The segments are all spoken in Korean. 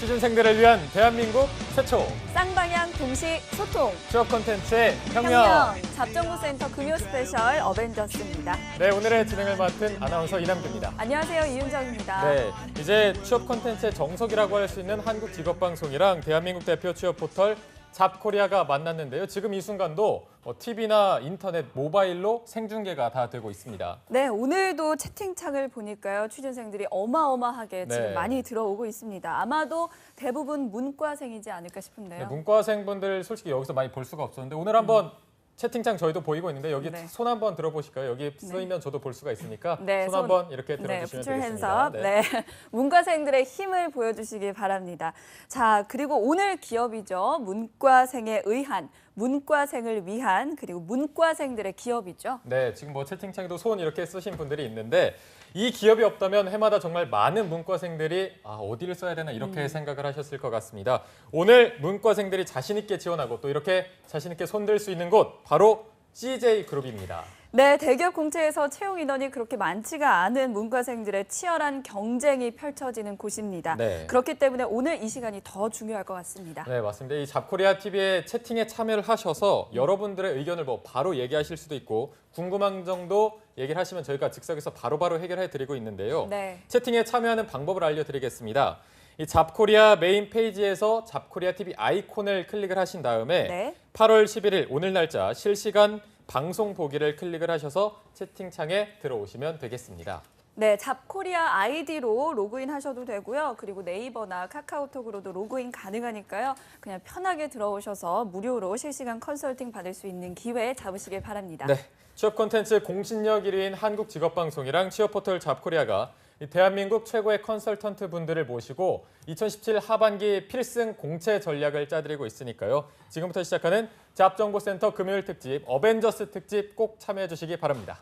취준생들을 위한 대한민국 최초 쌍방향 동시 소통 취업 콘텐츠의 혁명. 잡정보센터 금요 스페셜 어벤져스입니다. 네, 오늘의 진행을 맡은 아나운서 이남규입니다. 안녕하세요, 이윤정입니다. 네, 이제 취업 콘텐츠의 정석이라고 할 수 있는 한국직업방송이랑 대한민국 대표 취업 포털 잡코리아가 만났는데요. 지금 이 순간도 TV나 인터넷, 모바일로 생중계가 다 되고 있습니다. 네, 오늘도 채팅창을 보니까요. 취준생들이 어마어마하게 네. 지금 많이 들어오고 있습니다. 아마도 대부분 문과생이지 않을까 싶은데요. 네, 문과생분들 솔직히 여기서 많이 볼 수가 없었는데 오늘 한번 채팅창 저희도 보이고 있는데 여기 네. 손 한번 들어보실까요? 여기 쓰이면 저도 볼 수가 있으니까 네, 손 한번 이렇게 들어주시면 put your hands 되겠습니다. up. 네. 문과생들의 힘을 보여주시기 바랍니다. 자, 그리고 오늘 기업이죠. 문과생에 의한, 문과생을 위한, 그리고 문과생들의 기업이죠. 네, 지금 뭐 채팅창에도 손 이렇게 쓰신 분들이 있는데 이 기업이 없다면 해마다 정말 많은 문과생들이 어디를 써야 되나 이렇게 생각을 하셨을 것 같습니다. 오늘 문과생들이 자신 있게 지원하고 또 이렇게 자신 있게 손들 수 있는 곳 바로 CJ그룹입니다. 네, 대기업 공채에서 채용 인원이 그렇게 많지가 않은 문과생들의 치열한 경쟁이 펼쳐지는 곳입니다. 네. 그렇기 때문에 오늘 이 시간이 더 중요할 것 같습니다. 네, 맞습니다. 이 잡코리아 TV의 채팅에 참여를 하셔서 여러분들의 의견을 뭐 바로 얘기하실 수도 있고 궁금한 점도 얘기를 하시면 저희가 즉석에서 바로바로 해결해 드리고 있는데요. 네. 채팅에 참여하는 방법을 알려드리겠습니다. 이 잡코리아 메인 페이지에서 잡코리아 TV 아이콘을 클릭을 하신 다음에 네. 8월 11일 오늘 날짜 실시간 방송 보기를 클릭을 하셔서 채팅창에 들어오시면 되겠습니다. 네, 잡코리아 아이디로 로그인 하셔도 되고요. 그리고 네이버나 카카오톡으로도 로그인 가능하니까요. 그냥 편하게 들어오셔서 무료로 실시간 컨설팅 받을 수 있는 기회 잡으시길 바랍니다. 네, 취업 콘텐츠 공신력 1위인 한국직업방송이랑 취업포털 잡코리아가 이 대한민국 최고의 컨설턴트 분들을 모시고 2017 하반기 필승 공채 전략을 짜드리고 있으니까요. 지금부터 시작하는 잡정보센터 금요일 특집 어벤져스 특집 꼭 참여해 주시기 바랍니다.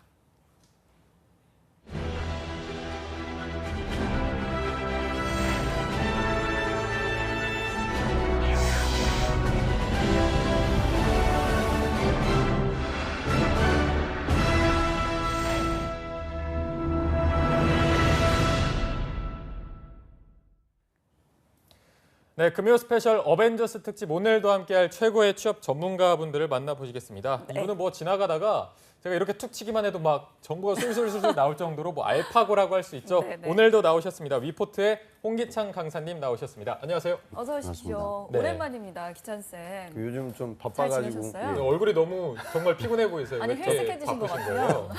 네, 금요 스페셜 어벤져스 특집 오늘도 함께할 최고의 취업 전문가분들을 만나보시겠습니다. 네. 이분은 뭐 지나가다가 제가 이렇게 툭 치기만 해도 막 정보가 술술술 나올 정도로 뭐 알파고라고 할 수 있죠. 네, 네. 오늘도 나오셨습니다. 위포트의 홍기창 강사님 나오셨습니다. 안녕하세요. 어서 오십시오. 네. 오랜만입니다, 기찬쌤. 요즘 좀 잘 바빠가지고 지내셨어요? 네, 얼굴이 너무 정말 피곤해 보이세요. 아니, 왜 이렇게 회색해지신 것 바쁘신 같아요. 거예요?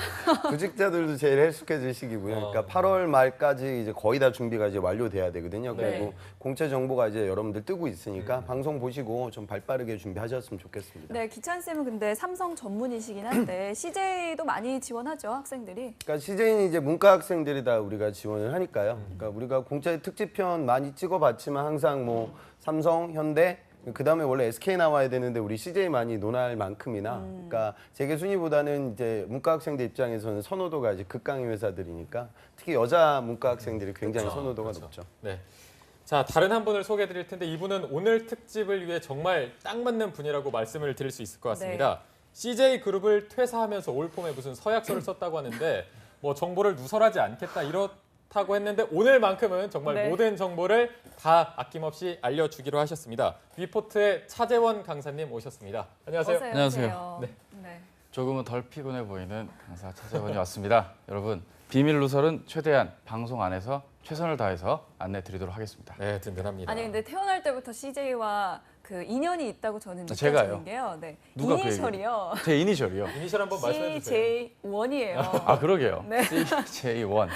구직자들도 제일 헬스케질 시기고요. 그러니까 8월 말까지 이제 거의 다 준비가 이제 완료돼야 되거든요. 네. 그리고 공채 정보가 이제 여러분들 뜨고 있으니까 방송 보시고 좀 발빠르게 준비하셨으면 좋겠습니다. 네, 기찬쌤은 근데 삼성 전문이시긴 한데 CJ도 많이 지원하죠, 학생들이. 그러니까 CJ는 이제 문과 학생들이 다 우리가 지원을 하니까요. 그러니까 우리가 공채 특집편 많이 찍어봤지만 항상 뭐 삼성, 현대 그다음에 원래 SK 나와야 되는데 우리 CJ 많이 논할 만큼이나 그러니까 재계 순위보다는 이제 문과 학생들 입장에서는 선호도가 이제 극강의 회사들이니까 특히 여자 문과 학생들이 굉장히 선호도가 높죠. 네. 자, 다른 한 분을 소개해 드릴 텐데 이분은 오늘 특집을 위해 정말 딱 맞는 분이라고 말씀을 드릴 수 있을 것 같습니다. CJ그룹을 퇴사하면서 올 봄에 무슨 서약서를 썼다고 하는데 뭐 정보를 누설하지 않겠다 이렇다고 했는데 오늘만큼은 정말 네. 모든 정보를 다 아낌없이 알려주기로 하셨습니다. 위포트의 차재원 강사님 오셨습니다. 안녕하세요. 어서 안녕하세요. 오세요. 네. 네. 조금은 덜 피곤해 보이는 강사 차재원이 왔습니다. 여러분, 비밀 누설은 최대한 방송 안에서 최선을 다해서 안내 드리도록 하겠습니다. 네, 든든합니다. 아니 근데 태어날 때부터 CJ와 그 인연이 있다고 저는 제가요? 느껴지는 게요. 네. 누가 그 이니셜이요. 제 이니셜이요. 이니셜 한번 말씀해 주세요. CJ1이에요. 아, 그러게요. 네. CJ1.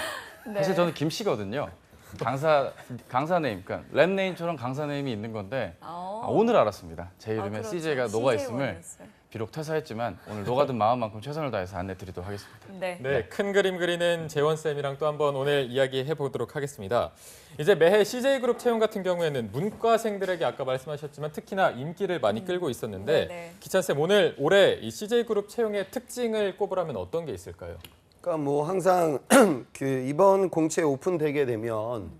네. 사실 저는 김씨거든요. 강사 네임, 그러니까 랩 네임처럼 강사 네임이 있는 건데 오늘 알았습니다. 제 이름에 그렇죠. CJ가 녹아 있음을 CJ1이었어요. 비록 퇴사했지만 오늘 녹아든 마음만큼 최선을 다해서 안내 드리도록 하겠습니다. 네. 네, 큰 그림 그리는 재원쌤이랑 또 한번 오늘 이야기해 보도록 하겠습니다. 이제 매해 CJ그룹 채용 같은 경우에는 문과생들에게 아까 말씀하셨지만 특히나 인기를 많이 끌고 있었는데 네네. 기찬쌤 오늘 올해 이 CJ그룹 채용의 특징을 꼽으라면 어떤 게 있을까요? 그러니까 뭐 항상 그 이번 공채 오픈되게 되면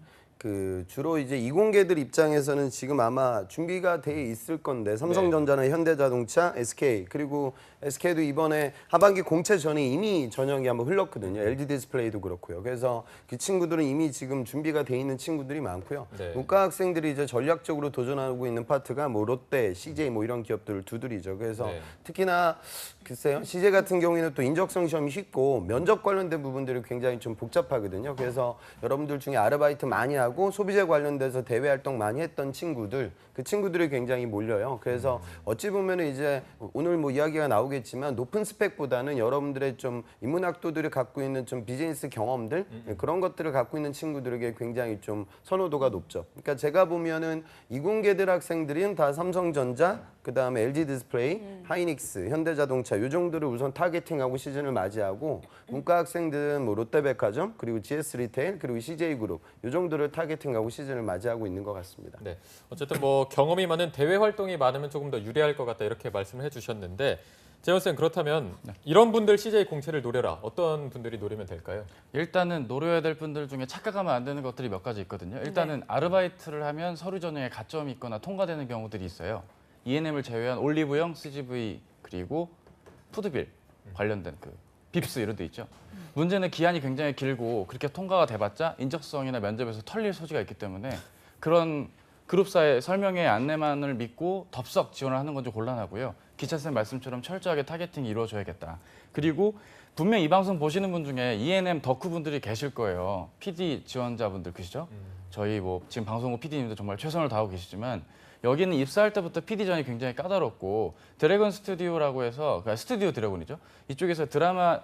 주로 이제 이공계들 입장에서는 지금 아마 준비가 돼 있을 건데 삼성전자나 현대자동차, SK 그리고 SK도 이번에 하반기 공채 전에 이미 전형이 한번 흘렀거든요. LG 디스플레이도 그렇고요. 그래서 그 친구들은 이미 지금 준비가 돼 있는 친구들이 많고요. 네. 문과 학생들이 이제 전략적으로 도전하고 있는 파트가 뭐 롯데, CJ 뭐 이런 기업들을 두드리죠. 그래서 네. 특히나 글쎄요, CJ 같은 경우에는 또 인적성 시험이 쉽고 면접 관련된 부분들이 굉장히 좀 복잡하거든요. 그래서 여러분들 중에 아르바이트 많이 하고 소비재 관련돼서 대외 활동 많이 했던 친구들, 그 친구들이 굉장히 몰려요. 그래서 어찌 보면은 이제 오늘 뭐 이야기가 나오겠지만 높은 스펙보다는 여러분들의 좀 인문학도들이 갖고 있는 좀 비즈니스 경험들 그런 것들을 갖고 있는 친구들에게 굉장히 좀 선호도가 높죠. 그러니까 제가 보면은 이공계들 학생들은 다 삼성전자, 그다음에 LG 디스플레이, 하이닉스, 현대자동차 요 정도를 우선 타겟팅하고 시즌을 맞이하고 문과 학생들은 뭐 롯데백화점 그리고 GS 리테일 그리고 CJ그룹 요 정도를 타겟팅하고 시즌을 맞이하고 있는 것 같습니다. 네. 어쨌든 뭐 경험이 많은 대외 활동이 많으면 조금 더 유리할 것 같다 이렇게 말씀을 해주셨는데 재원 쌤 그렇다면 이런 분들 CJ 공채를 노려라. 어떤 분들이 노리면 될까요? 일단은 노려야 될 분들 중에 착각하면 안 되는 것들이 몇 가지 있거든요. 일단은 아르바이트를 하면 서류 전형에 가점이 있거나 통과되는 경우들이 있어요. E&M을 제외한 올리브영, CGV 그리고 푸드빌 관련된 그 빕스 이런 데 있죠. 문제는 기한이 굉장히 길고 그렇게 통과가 돼봤자 인적성이나 면접에서 털릴 소지가 있기 때문에 그런 그룹사의 설명회 안내만을 믿고 덥석 지원을 하는 건 좀 곤란하고요. 기차쌤 말씀처럼 철저하게 타겟팅이 이루어져야겠다. 그리고 분명 이 방송 보시는 분 중에 E&M 덕후 분들이 계실 거예요. PD 지원자분들 그시죠? 저희 뭐 지금 방송국 PD님도 정말 최선을 다하고 계시지만 여기는 입사할 때부터 PD전이 굉장히 까다롭고 드래곤 스튜디오라고 해서 그러니까 스튜디오 드래곤이죠. 이쪽에서 드라마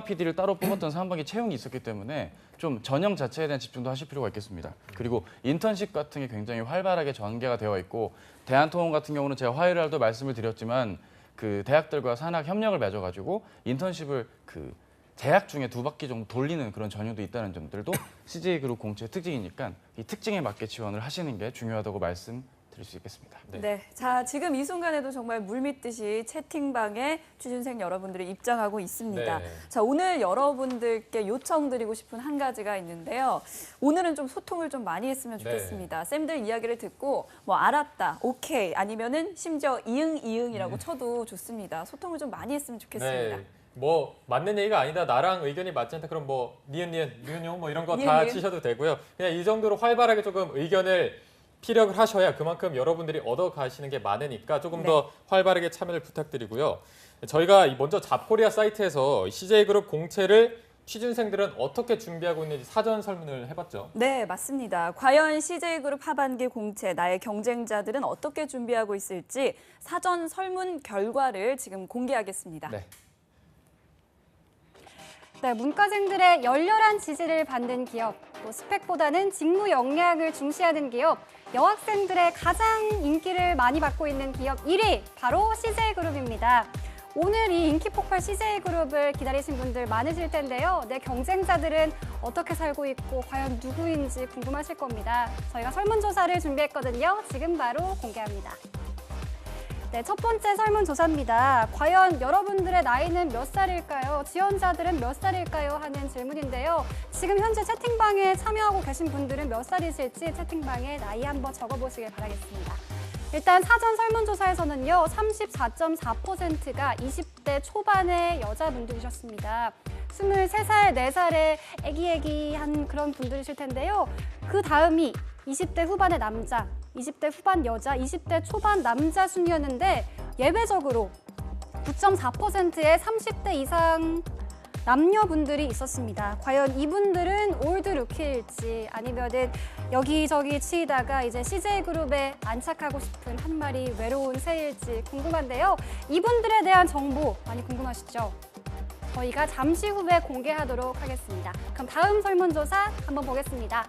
PD를 따로 뽑았던 상반기 채용이 있었기 때문에 좀 전형 자체에 대한 집중도 하실 필요가 있겠습니다. 그리고 인턴십 같은 게 굉장히 활발하게 전개가 되어 있고 대한통운 같은 경우는 제가 화요일 날도 말씀을 드렸지만 그 대학들과 산학 협력을 맺어가지고 인턴십을 그 재학 중에 2바퀴 정도 돌리는 그런 전형도 있다는 점들도 CJ그룹 공채의 특징이니까 이 특징에 맞게 지원을 하시는 게 중요하다고 말씀드릴 수 있겠습니다. 네. 자, 지금 이 순간에도 정말 물밀듯이 채팅방에 취준생 여러분들이 입장하고 있습니다. 네. 자, 오늘 여러분들께 요청드리고 싶은 한 가지가 있는데요. 오늘은 좀 소통을 좀 많이 했으면 좋겠습니다. 쌤들 이야기를 듣고 뭐 알았다, 오케이 아니면은 심지어 이응이응이라고 쳐도 좋습니다. 소통을 좀 많이 했으면 좋겠습니다. 네. 뭐 맞는 얘기가 아니다. 나랑 의견이 맞지 않다. 그럼 뭐 니은용 뭐 이런 거 니은, 다 니은. 치셔도 되고요. 그냥 이 정도로 활발하게 조금 의견을 피력을 하셔야 그만큼 여러분들이 얻어 가시는 게 많으니까 조금 더 활발하게 참여를 부탁드리고요. 저희가 먼저 잡코리아 사이트에서 CJ그룹 공채를 취준생들은 어떻게 준비하고 있는지 사전 설문을 해봤죠. 네, 맞습니다. 과연 CJ그룹 하반기 공채 나의 경쟁자들은 어떻게 준비하고 있을지 사전 설문 결과를 지금 공개하겠습니다. 네. 네, 문과생들의 열렬한 지지를 받는 기업, 또 스펙보다는 직무 역량을 중시하는 기업, 여학생들의 가장 인기를 많이 받고 있는 기업 1위, 바로 CJ그룹입니다. 오늘 이 인기 폭발 CJ그룹을 기다리신 분들 많으실 텐데요. 내 경쟁자들은 어떻게 살고 있고 과연 누구인지 궁금하실 겁니다. 저희가 설문조사를 준비했거든요. 지금 바로 공개합니다. 네, 첫 번째 설문조사입니다. 과연 여러분들의 나이는 몇 살일까요? 지원자들은 몇 살일까요? 하는 질문인데요. 지금 현재 채팅방에 참여하고 계신 분들은 몇 살이실지 채팅방에 나이 한번 적어보시길 바라겠습니다. 일단 사전 설문조사에서는요, 34.4%가 20대 초반의 여자분들이셨습니다. 23살, 4살의 애기애기한 그런 분들이실 텐데요. 그 다음이 20대 후반의 남자, 20대 후반 여자, 20대 초반 남자 순이었는데 예외적으로 9.4%의 30대 이상 남녀분들이 있었습니다. 과연 이분들은 올드 루키일지 아니면은 여기저기 치이다가 이제 CJ그룹에 안착하고 싶은 한 마리 외로운 새일지 궁금한데요. 이분들에 대한 정보 많이 궁금하시죠? 저희가 잠시 후에 공개하도록 하겠습니다. 그럼 다음 설문조사 한번 보겠습니다.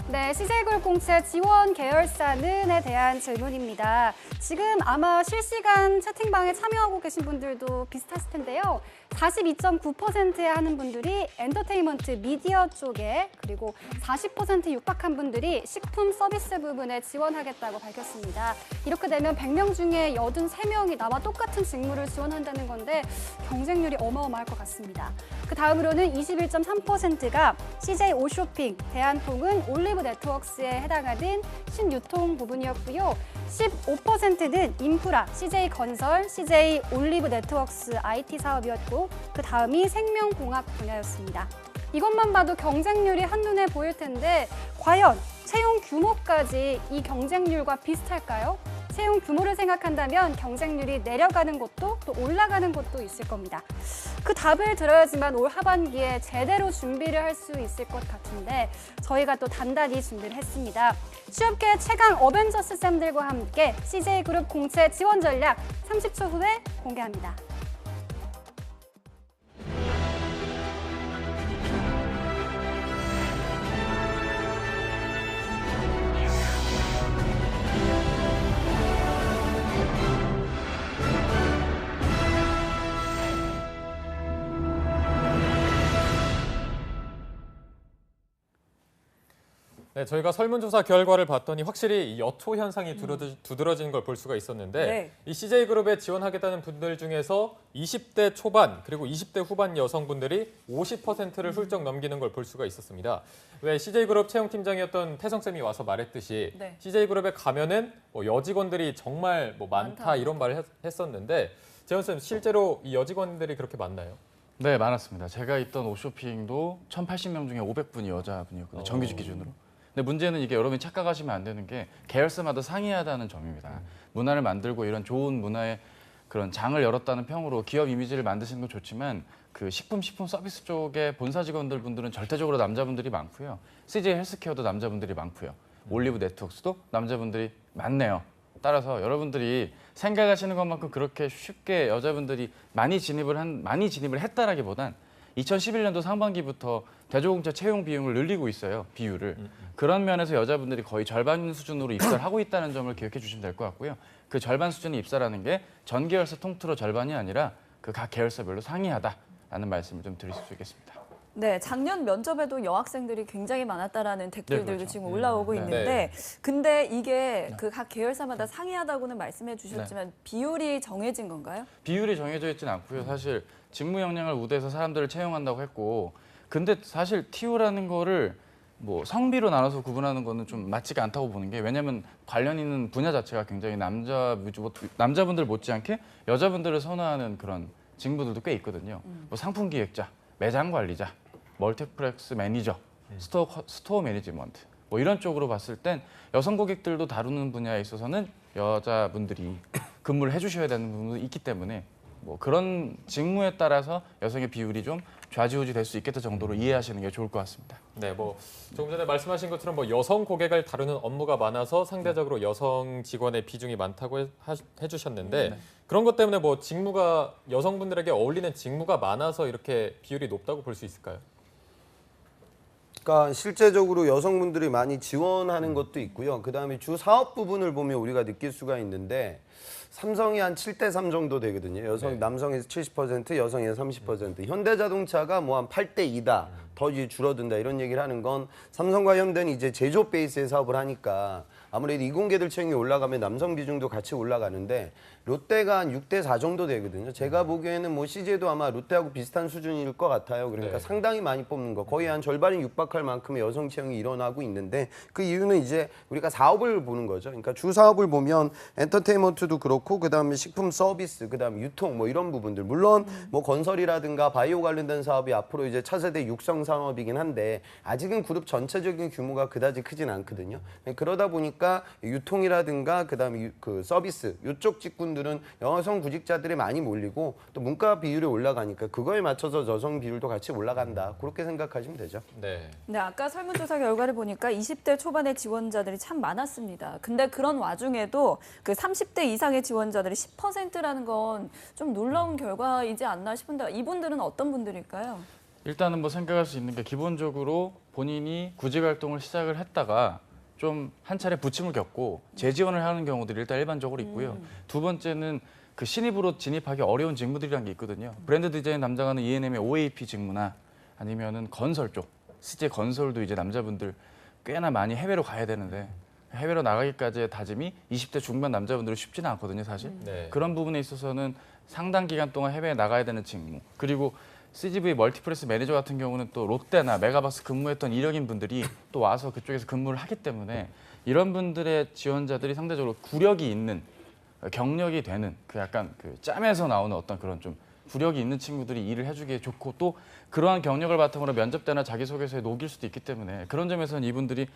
네, CJ그룹 공채 지원 계열사는에 대한 질문입니다. 지금 아마 실시간 채팅방에 참여하고 계신 분들도 비슷하실 텐데요. 42.9%에 하는 분들이 엔터테인먼트 미디어 쪽에, 그리고 40% 육박한 분들이 식품 서비스 부분에 지원하겠다고 밝혔습니다. 이렇게 되면 100명 중에 83명이 나와 똑같은 직무를 지원한다는 건데 경쟁률이 어마어마할 것 같습니다. 그 다음으로는 21.3%가 CJ 오쇼핑, 대한통운, 올리브 네트워크스에 해당하는 신유통 부분이었고요. 15%는 인프라, CJ 건설, CJ 올리브 네트워크스 IT 사업이었고 그 다음이 생명공학 분야였습니다. 이것만 봐도 경쟁률이 한눈에 보일 텐데 과연 채용 규모까지 이 경쟁률과 비슷할까요? 채용 규모를 생각한다면 경쟁률이 내려가는 곳도 또 올라가는 곳도 있을 겁니다. 그 답을 들어야지만 올 하반기에 제대로 준비를 할 수 있을 것 같은데 저희가 또 단단히 준비를 했습니다. 취업계 최강 어벤져스 쌤들과 함께 CJ그룹 공채 지원 전략 30초 후에 공개합니다. 네, 저희가 설문조사 결과를 봤더니 확실히 이 여초 현상이 두드러지는 걸 볼 수가 있었는데 네. 이 CJ그룹에 지원하겠다는 분들 중에서 20대 초반 그리고 20대 후반 여성분들이 50%를 훌쩍 넘기는 걸 볼 수가 있었습니다. 왜 CJ그룹 채용팀장이었던 태성쌤이 와서 말했듯이 네. CJ그룹에 가면은 뭐 여직원들이 정말 뭐 많다 이런 말을 했었는데 재현쌤 실제로 이 여직원들이 그렇게 많나요? 네, 많았습니다. 제가 있던 옷쇼핑도 1,080명 중에 500분이 여자분이었거든요. 정규직 기준으로. 근데 문제는 이게 여러분이 착각하시면 안 되는 게 계열사마다 상이하다는 점입니다. 문화를 만들고 이런 좋은 문화의 그런 장을 열었다는 평으로 기업 이미지를 만드시는 건 좋지만 그 식품 서비스 쪽의 본사 직원들 분들은 절대적으로 남자분들이 많고요. CJ 헬스케어도 남자분들이 많고요. 올리브 네트워크스도 남자분들이 많네요. 따라서 여러분들이 생각하시는 것만큼 그렇게 쉽게 여자분들이 많이 진입을 했다라기보단 2011년도 상반기부터 대조공채 채용 비용을 늘리고 있어요. 비율을. 그런 면에서 여자분들이 거의 절반 수준으로 입사를 하고 있다는 점을 기억해 주시면 될 것 같고요. 그 절반 수준의 입사라는 게 전 계열사 통틀어 절반이 아니라 그 각 계열사별로 상이하다라는 말씀을 좀 드릴 수 있겠습니다. 네, 작년 면접에도 여학생들이 굉장히 많았다라는 댓글들도 그렇죠. 지금 올라오고 네. 있는데 근데 이게 그 각 계열사마다 상이하다고는 말씀해 주셨지만 비율이 정해진 건가요? 비율이 정해져 있지는 않고요. 사실 직무 역량을 우대해서 사람들을 채용한다고 했고 근데 사실 TU라는 거를 뭐 성비로 나눠서 구분하는 거는 좀 맞지가 않다고 보는 게 왜냐면 관련 있는 분야 자체가 굉장히 남자분들 못지않게 여자분들을 선호하는 그런 직무들도 꽤 있거든요. 뭐 상품 기획자, 매장 관리자, 멀티플렉스 매니저, 스토어 매니지먼트 뭐 이런 쪽으로 봤을 땐 여성 고객들도 다루는 분야에 있어서는 여자분들이 근무를 해주셔야 되는 부분도 있기 때문에 뭐 그런 직무에 따라서 여성의 비율이 좀 좌지우지 될 수 있겠다 정도로 이해하시는 게 좋을 것 같습니다. 네, 뭐 조금 전에 말씀하신 것처럼 뭐 여성 고객을 다루는 업무가 많아서 상대적으로 여성 직원의 비중이 많다고 해주셨는데 그런 것 때문에 뭐 직무가 여성분들에게 어울리는 직무가 많아서 이렇게 비율이 높다고 볼 수 있을까요? 그러니까 실제적으로 여성분들이 많이 지원하는 것도 있고요. 그다음에 주 사업 부분을 보면 우리가 느낄 수가 있는데 삼성이 한 7대3 정도 되거든요. 남성에서 70%, 여성에서 30%. 현대자동차가 뭐 한 8대2다. 더 이제 줄어든다 이런 얘기를 하는 건 삼성과 현대는 이제 제조업 베이스의 사업을 하니까 아무래도 이공계들 채용이 올라가면 남성 비중도 같이 올라가는데 롯데가 한 6대4 정도 되거든요. 제가 보기에는 뭐 CJ도 아마 롯데하고 비슷한 수준일 것 같아요. 그러니까 상당히 많이 뽑는 거. 거의 한 절반이 육박할 만큼의 여성 채용이 일어나고 있는데 그 이유는 이제 우리가 사업을 보는 거죠. 그러니까 주 사업을 보면 엔터테인먼트도 그렇고 그다음에 식품 서비스, 그다음에 유통 뭐 이런 부분들. 물론 뭐 건설이라든가 바이오 관련된 사업이 앞으로 이제 차세대 육성 산업이긴 한데 아직은 그룹 전체적인 규모가 그다지 크진 않거든요. 그러다 보니까 유통이라든가 그다음에 그 서비스 이쪽 직군들은 여성 구직자들이 많이 몰리고 또 문과 비율이 올라가니까 그거에 맞춰서 여성 비율도 같이 올라간다. 그렇게 생각하시면 되죠. 네. 네, 아까 설문조사 결과를 보니까 20대 초반의 지원자들이 참 많았습니다. 근데 그런 와중에도 그 30대 이상의 지원자들이 10%라는 건 좀 놀라운 결과이지 않나 싶은데 이분들은 어떤 분들일까요? 일단은 뭐 생각할 수 있는 게 기본적으로 본인이 구직 활동을 시작을 했다가 좀 한 차례 부침을 겪고 재지원을 하는 경우들이 일단 일반적으로 있고요. 두 번째는 그 신입으로 진입하기 어려운 직무들이라는 게 있거든요. 브랜드 디자인 담당하는 E&M의 OAP 직무나 아니면은 건설 쪽, 실제 건설도 이제 남자분들 꽤나 많이 해외로 가야 되는데 해외로 나가기까지의 다짐이 20대 중반 남자분들은 쉽지는 않거든요, 사실. 네. 그런 부분에 있어서는 상당 기간 동안 해외에 나가야 되는 직무, 그리고 CGV 멀티프레스 매니저 같은 경우는 또 롯데나 메가박스 근무했던 이력인 분들이 또 와서 그쪽에서 근무를 하기 때문에 이런 분들의 지원자들이 상대적으로 구력이 있는, 경력이 되는 그 약간 그 짬에서 나오는 어떤 그런 좀 구력이 있는 친구들이 일을 해주기에 좋고, 또 그러한 경력을 바탕으로 면접 때나 자기소개서에 녹일 수도 있기 때문에 그런 점에서는 이분들이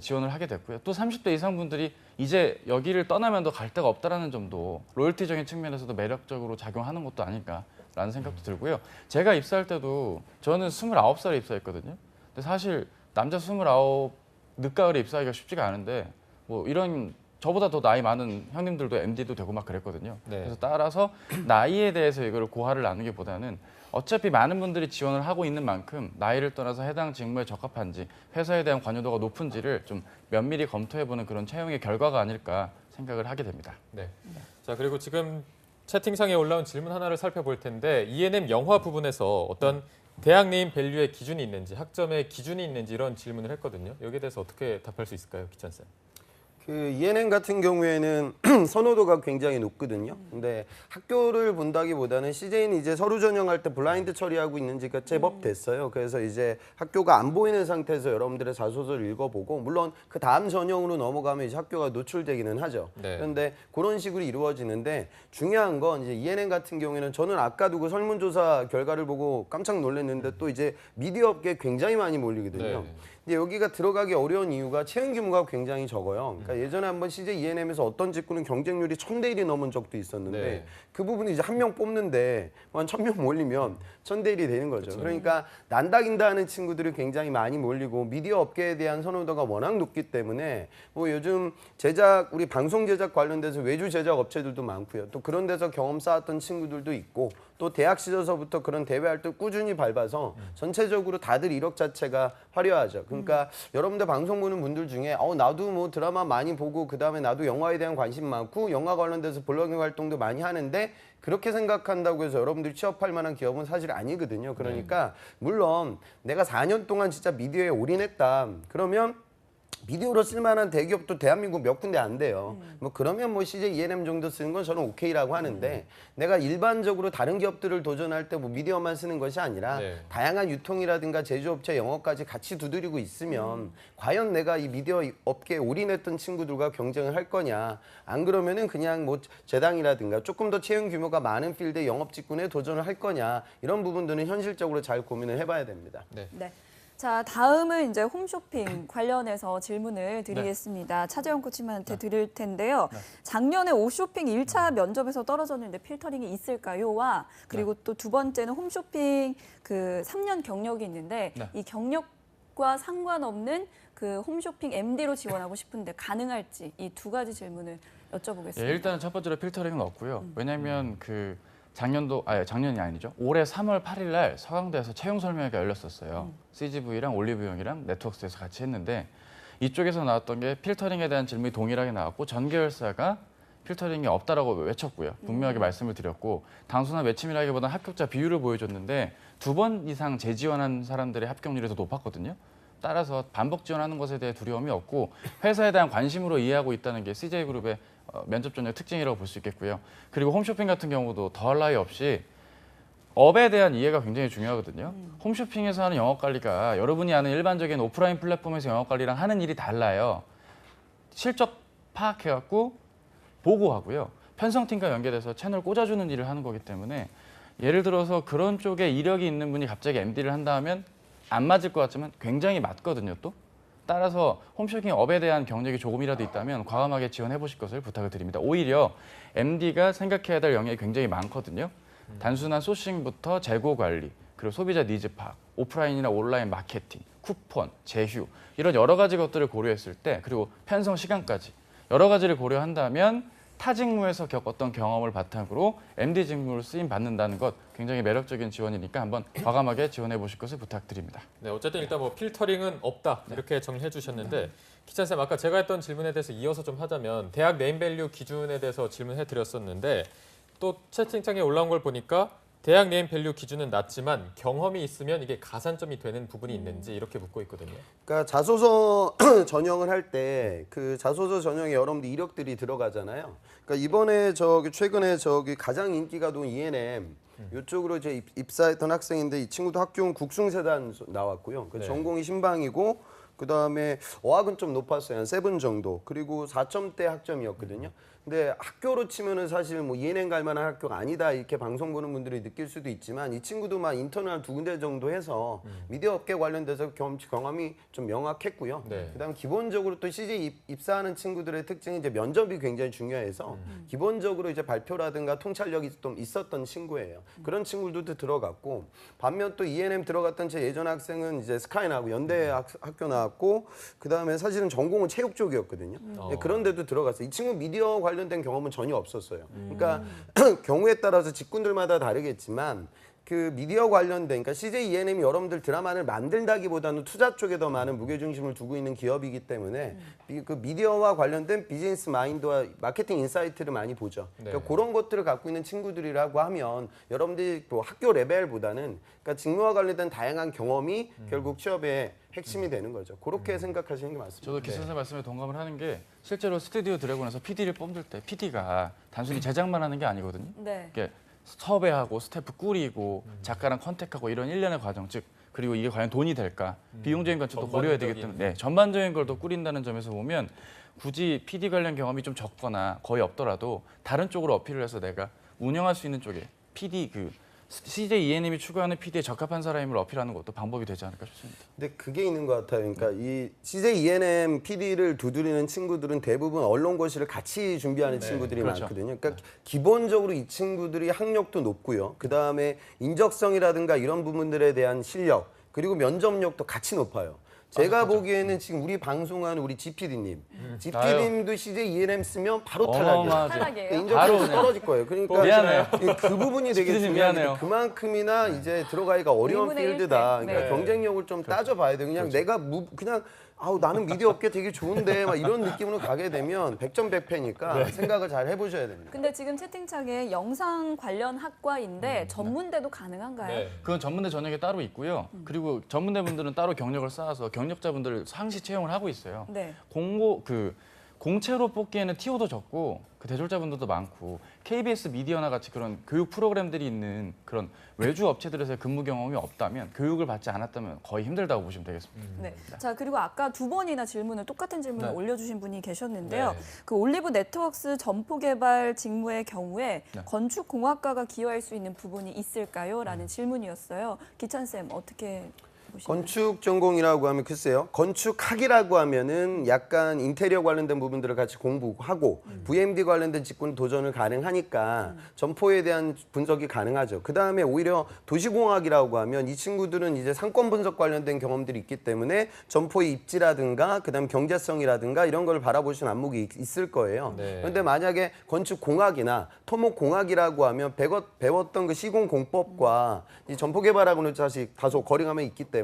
지원을 하게 됐고요. 또 30대 이상 분들이 이제 여기를 떠나면 더 갈 데가 없다라는 점도 로열티적인 측면에서도 매력적으로 작용하는 것도 아닐까라는 생각도 들고요. 제가 입사할 때도 저는 29살에 입사했거든요. 근데 사실 남자 29 늦가을에 입사하기가 쉽지가 않은데 뭐 이런 저보다 더 나이 많은 형님들도 MD도 되고 막 그랬거든요. 네. 그래서 따라서 나이에 대해서 이거를 고하를 나누기보다는 어차피 많은 분들이 지원을 하고 있는 만큼 나이를 떠나서 해당 직무에 적합한지, 회사에 대한 관여도가 높은지를 좀 면밀히 검토해보는 그런 채용의 결과가 아닐까 생각을 하게 됩니다. 네. 자, 그리고 지금 채팅창에 올라온 질문 하나를 살펴볼 텐데 ENM 영화 부분에서 어떤 대학 네임 밸류의 기준이 있는지, 학점의 기준이 있는지 이런 질문을 했거든요. 여기에 대해서 어떻게 답할 수 있을까요, 기찬 쌤? 그 ENM 같은 경우에는 선호도가 굉장히 높거든요. 근데 학교를 본다기보다는 CJ는 이제 서류 전형할 때 블라인드 처리하고 있는 지가 제법 됐어요. 그래서 이제 학교가 안 보이는 상태에서 여러분들의 자소서를 읽어보고, 물론 그 다음 전형으로 넘어가면 이제 학교가 노출되기는 하죠. 네. 그런데 그런 식으로 이루어지는데, 중요한 건 이제 ENM 같은 경우에는 저는 아까도 그 설문조사 결과를 보고 깜짝 놀랐는데 또 이제 미디어 업계에 굉장히 많이 몰리거든요. 네. 근데 여기가 들어가기 어려운 이유가 채용 규모가 굉장히 적어요. 그러니까 예전에 한번 CJ ENM에서 어떤 직구는 경쟁률이 1000대 1이 넘은 적도 있었는데, 네. 그 부분이 이제 한 명 뽑는데 한 1000명 몰리면 1000대 1이 되는 거죠. 그러니까 난다긴다 하는 친구들이 굉장히 많이 몰리고, 미디어 업계에 대한 선호도가 워낙 높기 때문에 뭐 요즘 제작, 우리 방송 제작 관련돼서 외주 제작 업체들도 많고요. 또 그런 데서 경험 쌓았던 친구들도 있고, 또 대학 시절서부터 그런 대회 활동 꾸준히 밟아서 전체적으로 다들 이력 자체가 화려하죠. 그러니까 여러분들 방송 보는 분들 중에 나도 뭐 드라마 많이 보고 그다음에 나도 영화에 대한 관심 많고 영화 관련돼서 블로깅 활동도 많이 하는데, 그렇게 생각한다고 해서 여러분들이 취업할 만한 기업은 사실 아니거든요. 그러니까 물론 내가 4년 동안 진짜 미디어에 올인했다 그러면 미디어로 쓸만한 대기업도 대한민국 몇 군데 안 돼요. 뭐 그러면 뭐 CJ ENM 정도 쓰는 건 저는 오케이라고 하는데, 내가 일반적으로 다른 기업들을 도전할 때 뭐 미디어만 쓰는 것이 아니라 네. 다양한 유통이라든가 제조업체 영업까지 같이 두드리고 있으면 과연 내가 이 미디어 업계에 올인했던 친구들과 경쟁을 할 거냐. 안 그러면은 그냥 뭐 재당이라든가 조금 더 채용 규모가 많은 필드의 영업 직군에 도전을 할 거냐. 이런 부분들은 현실적으로 잘 고민을 해봐야 됩니다. 네. 네. 자, 다음은 이제 홈쇼핑 관련해서 질문을 드리겠습니다. 차재현 코치님한테 드릴 텐데요. 작년에 옷쇼핑 1차 면접에서 떨어졌는데 필터링이 있을까요?와 그리고 또 두 번째는 홈쇼핑 그 3년 경력이 있는데 이 경력과 상관없는 그 홈쇼핑 MD로 지원하고 싶은데 가능할지, 이 두 가지 질문을 여쭤보겠습니다. 예, 일단은 첫 번째로 필터링은 없고요. 왜냐하면 그 작년이 아니죠. 올해 3월 8일 날 서강대에서 채용 설명회가 열렸었어요. CGV랑 올리브영이랑 네트워크스에서 같이 했는데, 이쪽에서 나왔던 게 필터링에 대한 질문이 동일하게 나왔고, 전 계열사가 필터링이 없다라고 외쳤고요. 분명하게 말씀을 드렸고, 단순한 외침이라기보다는 합격자 비율을 보여줬는데 2번 이상 재지원한 사람들의 합격률이 더 높았거든요. 따라서 반복 지원하는 것에 대해 두려움이 없고, 회사에 대한 관심으로 이해하고 있다는 게 CJ그룹의 면접 전형 특징이라고 볼 수 있겠고요. 그리고 홈쇼핑 같은 경우도 더할 나위 없이 업에 대한 이해가 굉장히 중요하거든요. 홈쇼핑에서 하는 영업 관리가 여러분이 아는 일반적인 오프라인 플랫폼에서 영업 관리랑 하는 일이 달라요. 실적 파악해갖고 보고하고요. 편성팀과 연계돼서 채널 꽂아주는 일을 하는 거기 때문에, 예를 들어서 그런 쪽에 이력이 있는 분이 갑자기 MD를 한다 하면 안 맞을 것 같지만 굉장히 맞거든요, 또. 따라서 홈쇼핑 업에 대한 경력이 조금이라도 있다면 과감하게 지원해 보실 것을 부탁을 드립니다. 오히려 MD가 생각해야 될 영역이 굉장히 많거든요. 단순한 소싱부터 재고 관리, 그리고 소비자 니즈 파악, 오프라인이나 온라인 마케팅, 쿠폰, 제휴, 이런 여러 가지 것들을 고려했을 때, 그리고 편성 시간까지 여러 가지를 고려한다면 타 직무에서 겪었던 경험을 바탕으로 MD 직무를 쓰임 받는다는 것, 굉장히 매력적인 지원이니까 한번 과감하게 지원해 보실 것을 부탁드립니다. 네, 어쨌든 일단 뭐 필터링은 없다 이렇게 정리해 주셨는데, 기찬 쌤 아까 제가 했던 질문에 대해서 이어서 좀 하자면, 대학 네임밸류 기준에 대해서 질문해 드렸었는데 또 채팅창에 올라온 걸 보니까 대학 네임밸류 기준은 낮지만 경험이 있으면 이게 가산점이 되는 부분이 있는지 이렇게 묻고 있거든요. 그러니까 자소서 전형을 할 때 그 자소서 전형에 여러분들 이력들이 들어가잖아요. 그러니까 이번에 최근에 가장 인기가 돈 ENM 이쪽으로 이제 입사했던 학생인데 이 친구도 학교는 국숭세단 나왔고요. 그 네. 전공이 신방이고 그다음에 어학은 좀 높았어요. 한 7 정도. 그리고 4점대 학점이었거든요. 근데 학교로 치면은 사실 뭐 ENM 갈 만한 학교가 아니다 이렇게 방송 보는 분들이 느낄 수도 있지만 이 친구도 막 인턴을 한 2군데 정도 해서 미디어 업계 관련돼서 경험이 좀 명확했고요. 네. 그다음 기본적으로 또 CJ 입사하는 친구들의 특징이 이제 면접이 굉장히 중요해서 기본적으로 이제 발표라든가 통찰력이 좀 있었던 친구예요. 그런 친구들도 들어갔고 반면 또 ENM 들어갔던 제 예전 학생은 이제 스카이 나고 연대 학교 나왔고 그다음에 사실은 전공은 체육 쪽이었거든요. 네, 그런데도 들어갔어요. 이 친구 미디어 관련된 경험은 전혀 없었어요. 그러니까 경우에 따라서 직군들마다 다르겠지만 그 미디어 관련된 그러니까 CJ ENM이 여러분들 드라마를 만든다기보다는 투자 쪽에 더 많은 무게중심을 두고 있는 기업이기 때문에 그 미디어와 관련된 비즈니스 마인드와 마케팅 인사이트를 많이 보죠. 그러니까 네. 그런 것들을 갖고 있는 친구들이라고 하면 여러분들이 뭐 학교 레벨보다는 그러니까 직무와 관련된 다양한 경험이 결국 취업의 핵심이 되는 거죠. 그렇게 생각하시는 게 맞습니다. 저도 기선생 말씀에 동감을 하는 게 실제로 스튜디오 드래곤에서 PD를 뽑을 때 PD가 단순히 제작만 하는 게 아니거든요. 네. 이게 섭외하고 스태프 꾸리고 작가랑 컨택하고 이런 일련의 과정 즉 그리고 이게 과연 돈이 될까 비용적인 관점도 고려해야 되기 때문에 네, 전반적인 걸 더 꾸린다는 점에서 보면 굳이 PD 관련 경험이 좀 적거나 거의 없더라도 다른 쪽으로 어필을 해서 내가 운영할 수 있는 쪽에 PD CJ ENM이 추구하는 PD에 적합한 사람임을 어필하는 것도 방법이 되지 않을까 싶습니다. 근데 그게 있는 것 같아요. 그러니까 이 CJ ENM PD를 두드리는 친구들은 대부분 언론고시를 같이 준비하는 친구들이 그렇죠. 많거든요. 그러니까 기본적으로 이 친구들이 학력도 높고요. 그 다음에 인적성이라든가 이런 부분들에 대한 실력 그리고 면접력도 같이 높아요. 제가 보기에는 지금 우리 방송하는 우리 GPD님, GPD님도 CJ ENM 쓰면 바로 탈락이에요. 어마어마하지. 탈락이에요? 바로 인적성이 그냥. 떨어질 거예요. 그러니까 미안해요. 그 부분이 되게 GPD 님 중요한데 미안해요. 그만큼이나 이제 들어가기가 어려운 1분의 1 필드다. 때. 그러니까 네. 경쟁력을 좀 따져봐야 돼요. 그냥 내가 그냥 나는 미디어 업계 되게 좋은데 막 이런 느낌으로 가게 되면 100점 100패니까 생각을 잘 해보셔야 됩니다. 근데 지금 채팅창에 영상 관련 학과인데 전문대도 가능한가요? 네. 그건 전문대 전형에 따로 있고요. 그리고 전문대 분들은 따로 경력을 쌓아서 경력자분들을 상시 채용을 하고 있어요. 네. 공채로 뽑기에는 TO도 적고 그 대졸자분들도 많고 KBS 미디어나 같이 그런 교육 프로그램들이 있는 그런 외주 업체들에서의 근무 경험이 없다면 교육을 받지 않았다면 거의 힘들다고 보시면 되겠습니다. 네. 자, 그리고 아까 2번이나 똑같은 질문을 네. 올려주신 분이 계셨는데요. 네. 그 올리브 네트워크스 점포 개발 직무의 경우에 네. 건축공학과가 기여할 수 있는 부분이 있을까요? 라는 질문이었어요. 기찬쌤, 어떻게 보시나요? 건축 전공이라고 하면 글쎄요. 건축학이라고 하면은 약간 인테리어 관련된 부분들을 같이 공부하고 VMD 관련된 직군 도전을 가능하니까 점포에 대한 분석이 가능하죠. 그다음에 오히려 도시공학이라고 하면 이 친구들은 이제 상권 분석 관련된 경험들이 있기 때문에 점포의 입지라든가 그다음 경제성이라든가 이런 걸 바라보시는 안목이 있을 거예요. 네. 그런데 만약에 건축공학이나 토목공학이라고 하면 배웠던 그 시공공법과 이 점포 개발하고는 사실 다소 거리감이 있기 때문에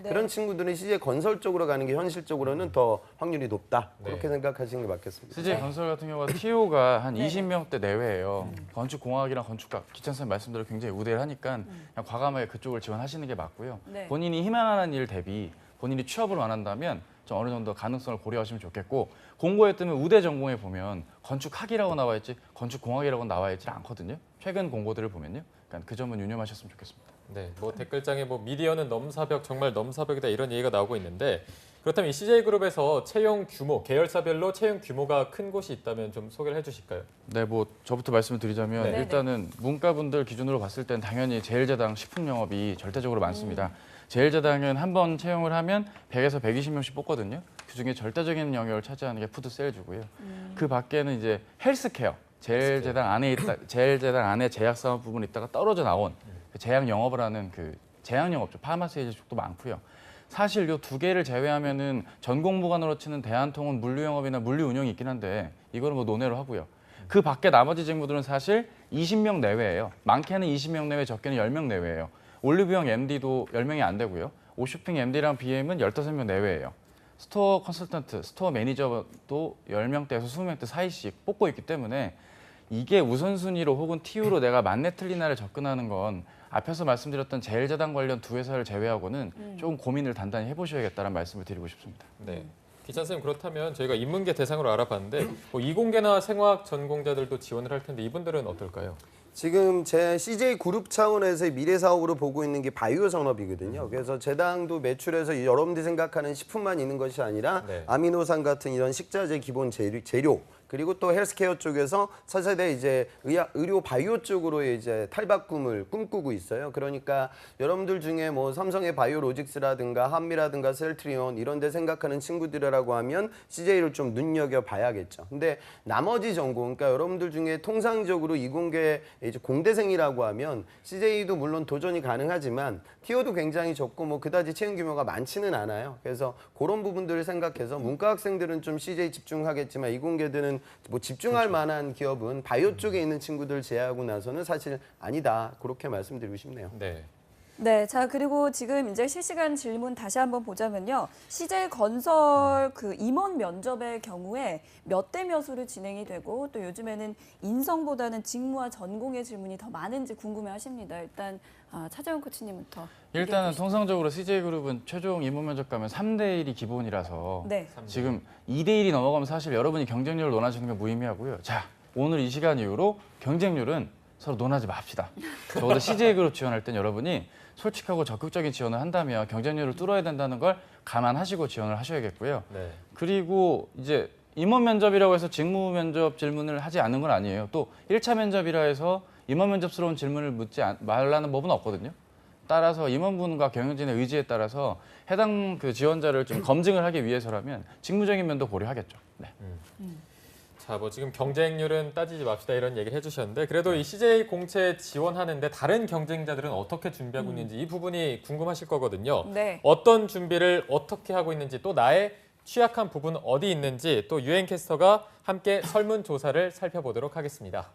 그런 친구들은 CJ 건설 쪽으로 가는 게 현실적으로는 더 확률이 높다. 그렇게 생각하시는 게 맞겠습니다. CJ 건설 같은 경우가 TO가 한 20명대 내외예요. 건축공학이랑 건축학, 기찬쌤 말씀대로 굉장히 우대를 하니까 그냥 과감하게 그쪽을 지원하시는 게 맞고요. 네. 본인이 희망하는 일 대비 본인이 취업을 원한다면 좀 어느 정도 가능성을 고려하시면 좋겠고 공고에 뜨면 우대 전공에 보면 건축학이라고 나와 있지 건축공학이라고 나와 있지 않거든요. 최근 공고들을 보면요. 그러니까 그 점은 유념하셨으면 좋겠습니다. 네, 뭐 댓글장에 뭐 미디어는 넘사벽 정말 넘사벽이다 이런 얘기가 나오고 있는데 그렇다면 이 CJ그룹에서 채용 규모, 계열사별로 채용 규모가 큰 곳이 있다면 좀 소개를 해주실까요? 네, 뭐 저부터 말씀을 드리자면 네. 일단은 문과분들 기준으로 봤을 땐 당연히 제일제당 식품영업이 절대적으로 많습니다. 제일제당은 한 번 채용을 하면 100에서 120명씩 뽑거든요. 그중에 절대적인 영역을 차지하는 게 푸드세일즈고요. 그 밖에는 이제 헬스케어, 제일제당 안에 제약사업 부분이 있다가 떨어져 나온 그 제약 영업을 하는 그 제약 영업죠. 파마세일즈 쪽도 많고요. 사실 요 두 개를 제외하면은 전공부관으로 치는 대한통운 물류영업이나 물류운영이 있긴 한데 이거는 뭐 논외로 하고요. 그 밖에 나머지 직무들은 사실 20명 내외예요. 많게는 20명 내외, 적게는 10명 내외예요. 올리브영 MD도 10명이 안 되고요. 오쇼핑 MD랑 BM은 15명 내외예요. 스토어 컨설턴트, 스토어 매니저도 10명대에서 20명대 사이씩 뽑고 있기 때문에 이게 우선순위로 혹은 TU로 내가 맞네 틀리나를 접근하는 건 앞에서 말씀드렸던 제일재단 관련 두 회사를 제외하고는 조금 고민을 단단히 해보셔야겠다는 말씀을 드리고 싶습니다. 네. 기찬 선생님, 그렇다면 저희가 인문계 대상으로 알아봤는데 뭐 이공계나 생화학 전공자들도 지원을 할 텐데 이분들은 어떨까요? 지금 제 CJ 그룹 차원에서의 미래 사업으로 보고 있는 게 바이오 산업이거든요. 그래서 제 당도 매출에서 여러분들이 생각하는 식품만 있는 것이 아니라 네. 아미노산 같은 이런 식자재 기본 재료 그리고 또 헬스케어 쪽에서 차세대 이제 의료 바이오 쪽으로 이제 탈바꿈을 꿈꾸고 있어요. 그러니까 여러분들 중에 뭐 삼성의 바이오로직스라든가 한미라든가 셀트리온 이런 데 생각하는 친구들이라고 하면 CJ를 좀 눈여겨봐야겠죠. 근데 나머지 전공, 그러니까 여러분들 중에 통상적으로 이공계 이제 공대생이라고 하면 CJ도 물론 도전이 가능하지만 티오도 굉장히 적고 뭐 그다지 채용 규모가 많지는 않아요. 그래서 그런 부분들을 생각해서 문과 학생들은 좀 CJ 집중하겠지만 이공계들은 뭐 집중할 만한 기업은 바이오 쪽에 있는 친구들 제외하고 나서는 사실 아니다. 그렇게 말씀드리고 싶네요. 네. 네, 자 그리고 지금 이제 실시간 질문 다시 한번 보자면요. CJ 건설 그 임원 면접의 경우에 몇 대 몇으로 진행이 되고 또 요즘에는 인성보다는 직무와 전공의 질문이 더 많은지 궁금해하십니다. 일단 차재원 코치님부터. 일단은 통상적으로 CJ그룹은 최종 임원 면접 가면 3대 1이 기본이라서 네. 지금 2대 1이 넘어가면 사실 여러분이 경쟁률을 논하시는 게 무의미하고요. 자, 오늘 이 시간 이후로 경쟁률은 서로 논하지 맙시다. 적어도 CJ그룹 지원할 땐 여러분이 솔직하고 적극적인 지원을 한다면 경쟁률을 뚫어야 된다는 걸 감안하시고 지원을 하셔야겠고요. 네. 그리고 이제 임원 면접이라고 해서 직무 면접 질문을 하지 않는 건 아니에요. 또 1차 면접이라 해서 임원 면접스러운 질문을 묻지 말라는 법은 없거든요. 따라서 임원분과 경영진의 의지에 따라서 해당 그 지원자를 좀 검증을 하기 위해서라면 직무적인 면도 고려하겠죠. 네. 자, 뭐 지금 경쟁률은 따지지 맙시다 이런 얘기를 해주셨는데 그래도 이 CJ 공채 지원하는데 다른 경쟁자들은 어떻게 준비하고 있는지 이 부분이 궁금하실 거거든요. 네. 어떤 준비를 어떻게 하고 있는지 또 나의 취약한 부분 어디 있는지 또 유엔캐스터가 함께 설문조사를 살펴보도록 하겠습니다.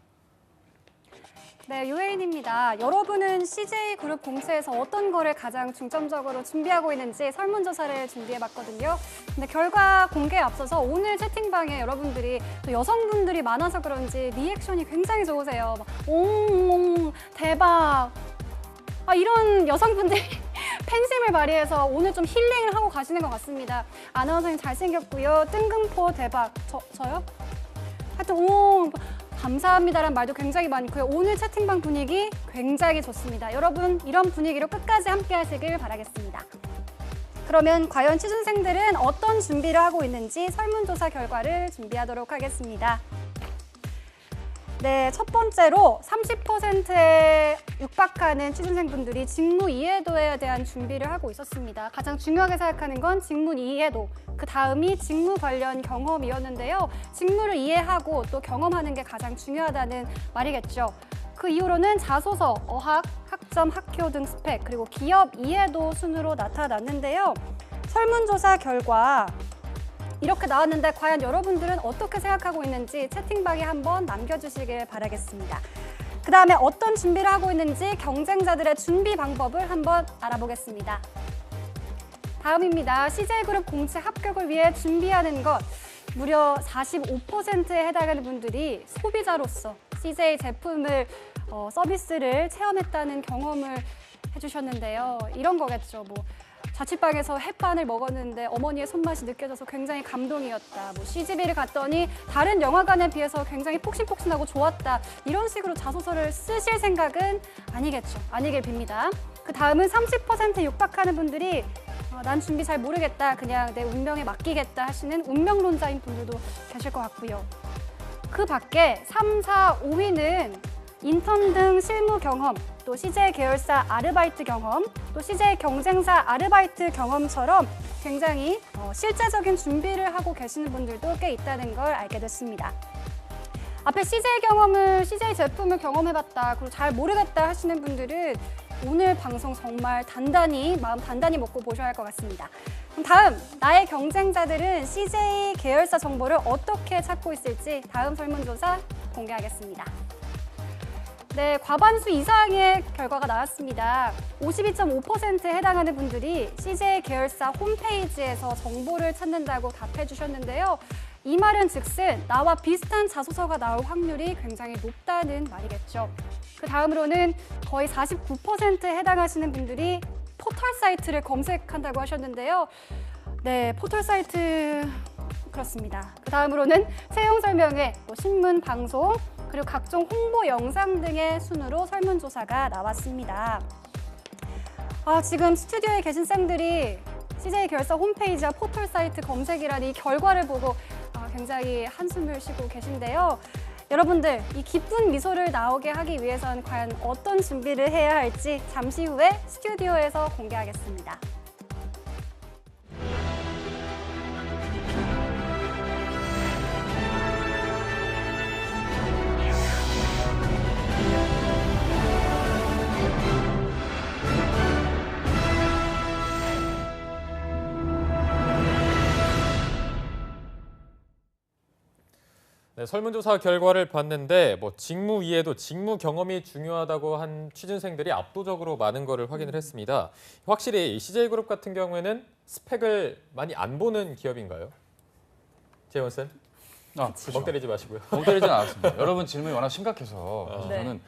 네, 유혜인입니다. 여러분은 CJ그룹 공채에서 어떤 거를 가장 중점적으로 준비하고 있는지 설문조사를 준비해봤거든요. 근데 결과 공개에 앞서서 오늘 채팅방에 여러분들이 또 여성분들이 많아서 그런지 리액션이 굉장히 좋으세요. 막, 옹, 대박. 이런 여성분들이 팬심을 발휘해서 오늘 좀 힐링을 하고 가시는 것 같습니다. 아나운서님 잘생겼고요. 뜬금포 대박. 저요? 하여튼 감사합니다라는 말도 굉장히 많고요. 오늘 채팅방 분위기 굉장히 좋습니다. 여러분 이런 분위기로 끝까지 함께 하시길 바라겠습니다. 그러면 과연 취준생들은 어떤 준비를 하고 있는지 설문조사 결과를 준비하도록 하겠습니다. 네, 첫 번째로 30%에 육박하는 취준생분들이 직무 이해도에 대한 준비를 하고 있었습니다. 가장 중요하게 생각하는 건 직무 이해도, 그 다음이 직무 관련 경험이었는데요. 직무를 이해하고 또 경험하는 게 가장 중요하다는 말이겠죠. 그 이후로는 자소서, 어학, 학점, 학교 등 스펙, 그리고 기업 이해도 순으로 나타났는데요. 설문조사 결과 이렇게 나왔는데 과연 여러분들은 어떻게 생각하고 있는지 채팅방에 한번 남겨주시길 바라겠습니다. 그 다음에 어떤 준비를 하고 있는지 경쟁자들의 준비 방법을 한번 알아보겠습니다. 다음입니다. CJ그룹 공채 합격을 위해 준비하는 것. 무려 45%에 해당하는 분들이 소비자로서 CJ 제품을 서비스를 체험했다는 경험을 해주셨는데요. 이런 거겠죠. 자취방에서 햇반을 먹었는데 어머니의 손맛이 느껴져서 굉장히 감동이었다. CGV를 갔더니 다른 영화관에 비해서 굉장히 폭신폭신하고 좋았다. 이런 식으로 자소서를 쓰실 생각은 아니겠죠. 아니길 빕니다. 그 다음은 30% 육박하는 분들이 난 준비 잘 모르겠다. 그냥 내 운명에 맡기겠다 하시는 운명론자인 분들도 계실 것 같고요. 그 밖에 3, 4, 5위는 인턴 등 실무 경험, 또 CJ 계열사 아르바이트 경험, 또 CJ 경쟁사 아르바이트 경험처럼 굉장히 실제적인 준비를 하고 계시는 분들도 꽤 있다는 걸 알게 됐습니다. 앞에 CJ 제품을 경험해봤다, 그리고 잘 모르겠다 하시는 분들은 오늘 방송 정말 마음 단단히 먹고 보셔야 할 것 같습니다. 그럼 다음, 나의 경쟁자들은 CJ 계열사 정보를 어떻게 찾고 있을지 다음 설문조사 공개하겠습니다. 네, 과반수 이상의 결과가 나왔습니다. 52.5%에 해당하는 분들이 CJ 계열사 홈페이지에서 정보를 찾는다고 답해 주셨는데요. 이 말은 즉슨 나와 비슷한 자소서가 나올 확률이 굉장히 높다는 말이겠죠. 그 다음으로는 거의 49%에 해당하시는 분들이 포털 사이트를 검색한다고 하셨는데요. 네, 포털 사이트 그렇습니다. 그 다음으로는 채용 설명회, 또 신문, 방송, 그리고 각종 홍보 영상 등의 순으로 설문조사가 나왔습니다. 지금 스튜디오에 계신 쌤들이 CJ 결사 홈페이지와 포털 사이트 검색이라는 이 결과를 보고 굉장히 한숨을 쉬고 계신데요. 여러분들, 이 기쁜 미소를 나오게 하기 위해선 과연 어떤 준비를 해야 할지 잠시 후에 스튜디오에서 공개하겠습니다. 네, 설문조사 결과를 봤는데 뭐 직무 이외에도 직무 경험이 중요하다고 한 취준생들이 압도적으로 많은 거를 확인을 했습니다. 확실히 CJ그룹 같은 경우에는 스펙을 많이 안 보는 기업인가요? 재원 쌤? 멍 때리지 마시고요. 멍 때리진 않았습니다. 여러분 질문이 워낙 심각해서 네. 저는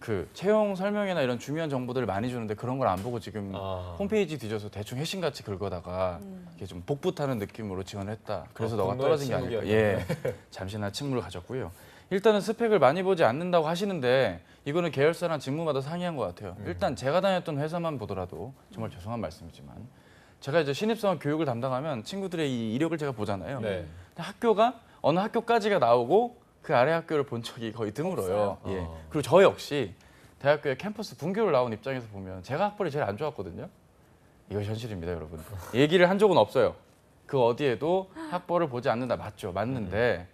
그 채용 설명이나 이런 중요한 정보들을 많이 주는데 그런 걸 안 보고 지금 홈페이지 뒤져서 대충 해신같이 긁어다가 이게 좀 복부 타는 느낌으로 지원을 했다. 그래서 너가 분노의 떨어진 게 아닐까. 침묵이었네요. 예, 잠시나 침묵을 가졌고요. 일단은 스펙을 많이 보지 않는다고 하시는데 이거는 계열사랑 직무마다 상이한 것 같아요. 일단 제가 다녔던 회사만 보더라도 정말 죄송한 말씀이지만 제가 이제 신입사원 교육을 담당하면 친구들의 이 이력을 제가 보잖아요. 네. 근데 학교가 어느 학교까지가 나오고 그 아래 학교를 본 적이 거의 드물어요. 예. 그리고 저 역시 대학교의 캠퍼스 분교를 나온 입장에서 보면 제가 학벌이 제일 안 좋았거든요. 이거 현실입니다, 여러분. 얘기를 한 적은 없어요. 그 어디에도 학벌을 보지 않는다. 맞죠? 맞는데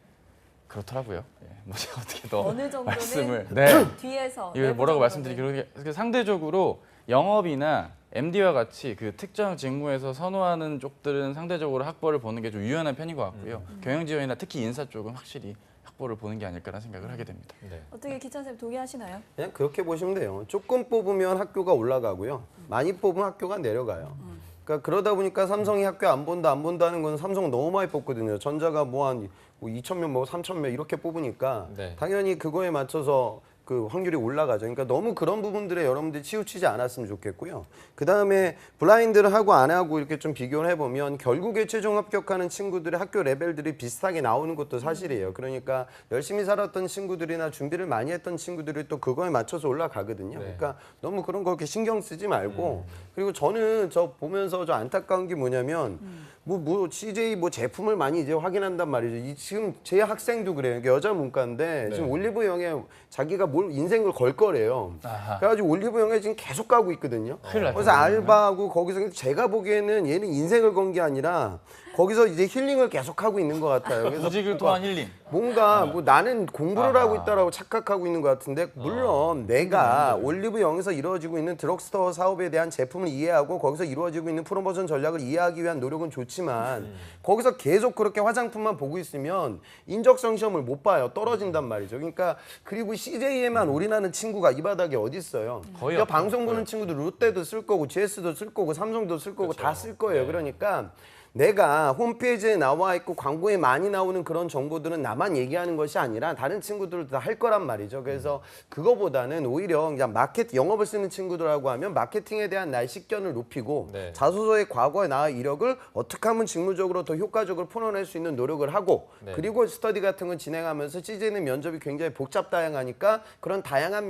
그렇더라고요. 예. 뭐 제가 어떻게 더 어느 정도는 말씀을 네. 뒤에서 이거 뭐라고 말씀드리기 상대적으로 영업이나 MD와 같이 그 특정 직무에서 선호하는 쪽들은 상대적으로 학벌을 보는 게 좀 유연한 편인 것 같고요. 경영지원이나 특히 인사 쪽은 확실히 학벌을 보는 게 아닐까라는 생각을 하게 됩니다. 네. 어떻게 기찬 쌤 동의하시나요? 그냥 그렇게 보시면 돼요. 조금 뽑으면 학교가 올라가고요. 많이 뽑으면 학교가 내려가요. 그러니까 그러다 보니까 삼성이 학교 안 본다는 건 삼성은 너무 많이 뽑거든요. 전자가 뭐 한 2,000명, 뭐 3,000명 이렇게 뽑으니까 네. 당연히 그거에 맞춰서 그 확률이 올라가죠. 그러니까 너무 그런 부분들에 여러분들이 치우치지 않았으면 좋겠고요. 그 다음에 블라인드를 하고 안 하고 이렇게 좀 비교를 해보면 결국에 최종 합격하는 친구들의 학교 레벨들이 비슷하게 나오는 것도 사실이에요. 그러니까 열심히 살았던 친구들이나 준비를 많이 했던 친구들이 또 그거에 맞춰서 올라가거든요. 네. 그러니까 너무 그런 거 그렇게 신경 쓰지 말고 그리고 저는 저 보면서 저 안타까운 게 뭐냐면 뭐 CJ 뭐 제품을 많이 이제 확인한단 말이죠. 지금 제 학생도 그래요. 이게 여자 문과인데 네. 지금 올리브영에 자기가 뭘 인생을 걸 거래요. 아하. 그래가지고 올리브영에 지금 계속 가고 있거든요. 큰일 났죠, 그래서 그러면. 알바하고 거기서 제가 보기에는 얘는 인생을 건 게 아니라 거기서 이제 힐링을 계속 하고 있는 것 같아요. 그래서 구직을 통한 힐링. 뭔가 뭐 나는 공부를 하고 있다라고 착각하고 있는 것 같은데 물론 내가 올리브영에서 이루어지고 있는 드럭스토어 사업에 대한 제품을 이해하고 거기서 이루어지고 있는 프로모션 전략을 이해하기 위한 노력은 좋지만 거기서 계속 그렇게 화장품만 보고 있으면 인적성 시험을 못 봐요. 떨어진단 말이죠. 그러니까 그리고 CJ에만 올인하는 친구가 이 바닥에 어디 있어요. 거의 그러니까 없죠. 방송 보는 친구들 롯데도 쓸 거고 GS도 쓸 거고 삼성도 쓸 거고 다 쓸 거예요. 그러니까 내가 홈페이지에 나와 있고 광고에 많이 나오는 그런 정보들은 나만 얘기하는 것이 아니라 다른 친구들도 다 할 거란 말이죠. 그래서 그거보다는 오히려 그냥 영업을 쓰는 친구들하고 하면 마케팅에 대한 나의 식견을 높이고 네. 자소서의 과거의 나의 이력을 어떻게 하면 직무적으로 더 효과적으로 풀어낼 수 있는 노력을 하고 네. 그리고 스터디 같은 걸 진행하면서 CJ는 면접이 굉장히 복잡 다양하니까 그런 다양한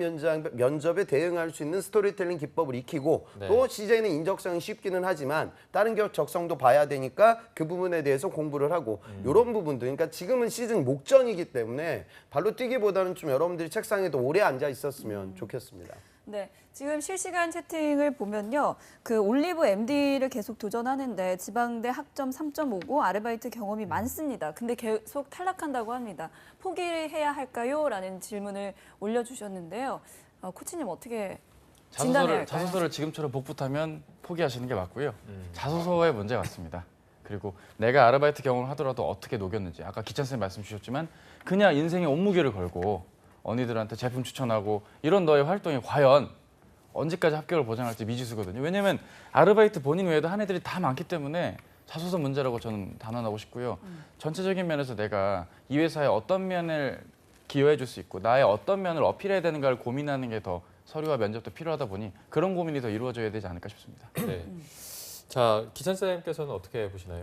면접에 대응할 수 있는 스토리텔링 기법을 익히고 네. 또 CJ는 인적성이 쉽기는 하지만 다른 기업 적성도 봐야 되니까 그 부분에 대해서 공부를 하고 이런 부분들 그러니까 지금은 시즌 목전이기 때문에 발로 뛰기보다는 좀 여러분들이 책상에 더 오래 앉아 있었으면 좋겠습니다. 네, 지금 실시간 채팅을 보면요. 그 올리브 MD를 계속 도전하는데 지방대 학점 3.5고 아르바이트 경험이 많습니다. 근데 계속 탈락한다고 합니다. 포기해야 할까요? 라는 질문을 올려주셨는데요. 코치님 어떻게 진단해야 할까요? 자소서를 지금처럼 복붙하면 포기하시는 게 맞고요. 자소서의 문제 같습니다. 그리고 내가 아르바이트 경험을 하더라도 어떻게 녹였는지 아까 기찬 쌤 말씀 주셨지만 그냥 인생의 온무게를 걸고 언니들한테 제품 추천하고 이런 너의 활동이 과연 언제까지 합격을 보장할지 미지수거든요. 왜냐면 아르바이트 본인 외에도 한 애들이 다 많기 때문에 자소서 문제라고 저는 단언하고 싶고요. 전체적인 면에서 내가 이 회사에 어떤 면을 기여해 줄 수 있고 나의 어떤 면을 어필해야 되는가를 고민하는 게 더 서류와 면접도 필요하다 보니 그런 고민이 더 이루어져야 되지 않을까 싶습니다. 네. 자, 기찬 쌤께서는 어떻게 보시나요?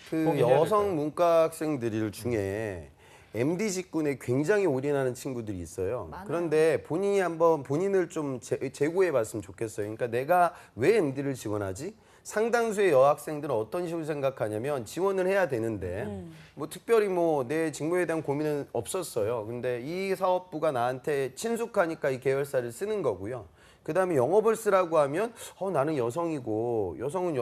그 고민해야 여성 될까요? 문과 학생들 중에 MD 직군에 굉장히 올인하는 친구들이 있어요. 많아요. 그런데 본인이 한번 본인을 좀 재고해 봤으면 좋겠어요. 그러니까 내가 왜 MD를 지원하지? 상당수의 여학생들은 어떤 식으로 생각하냐면 지원을 해야 되는데 뭐 특별히 뭐 내 직무에 대한 고민은 없었어요. 근데 이 사업부가 나한테 친숙하니까 이 계열사를 쓰는 거고요. 그다음에 영업을 쓰라고 하면 나는 여성이고 여성은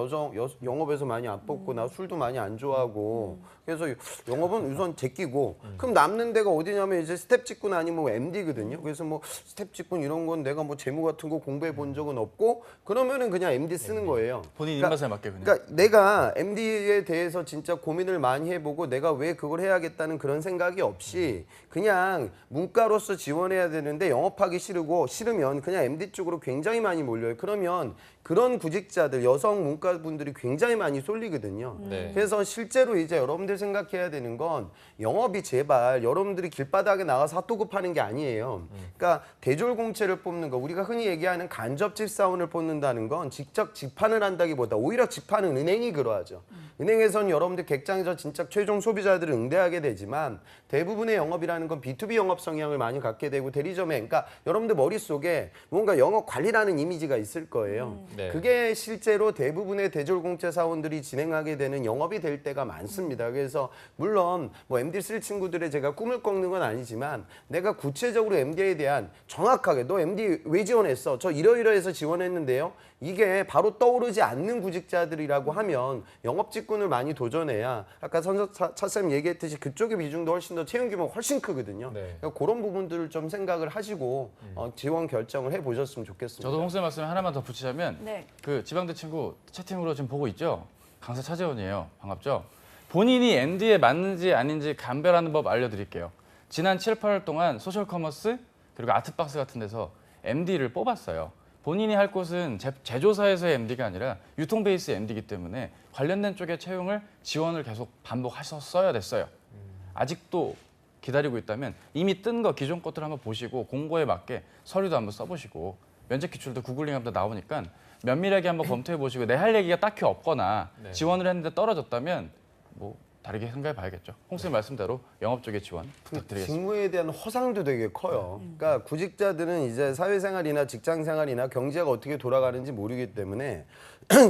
영업에서 많이 안 뽑고 나 술도 많이 안 좋아하고 그래서 영업은 우선 제끼고 그럼 남는 데가 어디냐면 이제 스텝 직군 아니면 뭐 MD거든요. 그래서 뭐 스텝 직군 이런 건 내가 뭐 재무 같은 거 공부해 본 적은 없고 그러면은 그냥 MD 쓰는 거예요. 본인 그러니까 입맛에 맞게 그냥. 그러니까 내가 MD에 대해서 진짜 고민을 많이 해보고 내가 왜 그걸 해야겠다는 그런 생각이 없이 그냥 문과로서 지원해야 되는데 영업하기 싫으면 그냥 MD 쪽으로 굉장히 많이 몰려요. 그러면 그런 구직자들 여성 문과분들이 굉장히 많이 쏠리거든요. 네. 그래서 실제로 이제 여러분들 생각해야 되는 건 영업이 제발 여러분들이 길바닥에 나가서 핫도그 파는 게 아니에요. 그러니까 대졸공채를 뽑는 거 우리가 흔히 얘기하는 간접집 사원을 뽑는다는 건 직접 집판을 한다기보다 오히려 집판은 은행이 그러하죠. 은행에서는 여러분들 객장에서 진짜 최종 소비자들을 응대하게 되지만 대부분의 영업이라는 건 B2B 영업 성향을 많이 갖게 되고 대리점에 그러니까 여러분들 머릿속에 뭔가 영업 관리라는 이미지가 있을 거예요. 네. 그게 실제로 대부분의 대졸공채 사원들이 진행하게 되는 영업이 될 때가 많습니다. 그래서 물론 뭐 MD 쓸 친구들의 제가 꿈을 꺾는 건 아니지만 내가 구체적으로 MD에 대한 정확하게 너 MD 왜 지원했어? 저 이러이러해서 지원했는데요. 이게 바로 떠오르지 않는 구직자들이라고 하면 영업 직군을 많이 도전해야 아까 차쌤 얘기했듯이 그쪽의 비중도 훨씬 더 채용 규모가 훨씬 크거든요. 네. 그러니까 그런 부분들을 좀 생각을 하시고 지원 결정을 해보셨으면 좋겠습니다. 저도 홍쌤 말씀에 하나만 더 붙이자면 네. 그 지방대 친구 채팅으로 지금 보고 있죠? 강사 차재원이에요. 반갑죠? 본인이 MD에 맞는지 아닌지 감별하는 법 알려드릴게요. 지난 7, 8월 동안 소셜커머스 그리고 아트박스 같은 데서 MD를 뽑았어요. 본인이 할 곳은 제조사에서의 MD가 아니라 유통 베이스 MD이기 때문에 관련된 쪽의 채용을 지원을 계속 반복하셨어야 됐어요. 아직도 기다리고 있다면 이미 뜬 거 기존 것들 한번 보시고 공고에 맞게 서류도 한번 써보시고 면접 기출도 구글링하면 나오니까 면밀하게 한번 검토해 보시고 내 할 얘기가 딱히 없거나 네. 지원을 했는데 떨어졌다면 뭐 다르게 생각해 봐야겠죠. 홍쌤 말씀대로 영업 쪽의 지원 부탁드리겠습니다. 직무에 대한 허상도 되게 커요. 그러니까 구직자들은 이제 사회생활이나 직장생활이나 경제가 어떻게 돌아가는지 모르기 때문에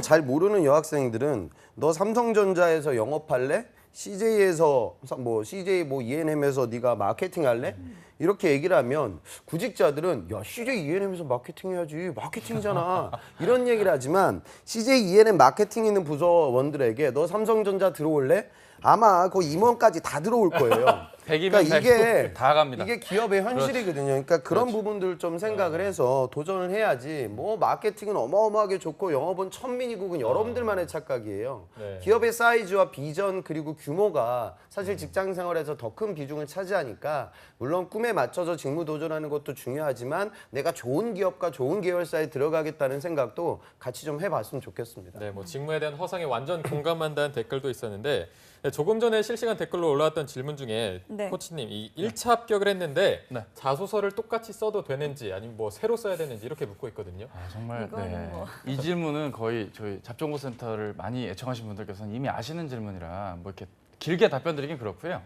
잘 모르는 여학생들은 너 삼성전자에서 영업할래? CJ에서 뭐 CJ 뭐 E&M에서 네가 마케팅 할래? 이렇게 얘기를 하면 구직자들은 야 CJ E&M에서 마케팅 해야지 마케팅이잖아 이런 얘기를 하지만 CJ E&M 마케팅 있는 부서원들에게 너 삼성전자 들어올래? 아마 그 임원까지 다 들어올 거예요. 100이면 그러니까 이게 다 갑니다. 이게 기업의 현실이거든요. 그러니까 그런 그렇죠. 부분들 좀 생각을 해서 도전을 해야지. 뭐 마케팅은 어마어마하게 좋고 영업은 천민이국은 여러분들만의 착각이에요. 네. 기업의 사이즈와 비전 그리고 규모가 사실 직장 생활에서 더 큰 비중을 차지하니까 물론 꿈에 맞춰서 직무 도전하는 것도 중요하지만 내가 좋은 기업과 좋은 계열사에 들어가겠다는 생각도 같이 좀 해봤으면 좋겠습니다. 네, 뭐 직무에 대한 허상에 완전 공감한다는 댓글도 있었는데 네, 조금 전에 실시간 댓글로 올라왔던 질문 중에 네. 코치님 이 1차 합격을 했는데 네. 자소서를 똑같이 써도 되는지 아니면 뭐 새로 써야 되는지 이렇게 묻고 있거든요. 아, 정말 이거는 뭐. 이 질문은 거의 저희 잡정보센터를 많이 애청하신 분들께서는 이미 아시는 질문이라 뭐 이렇게 길게 답변 드리긴 그렇고요.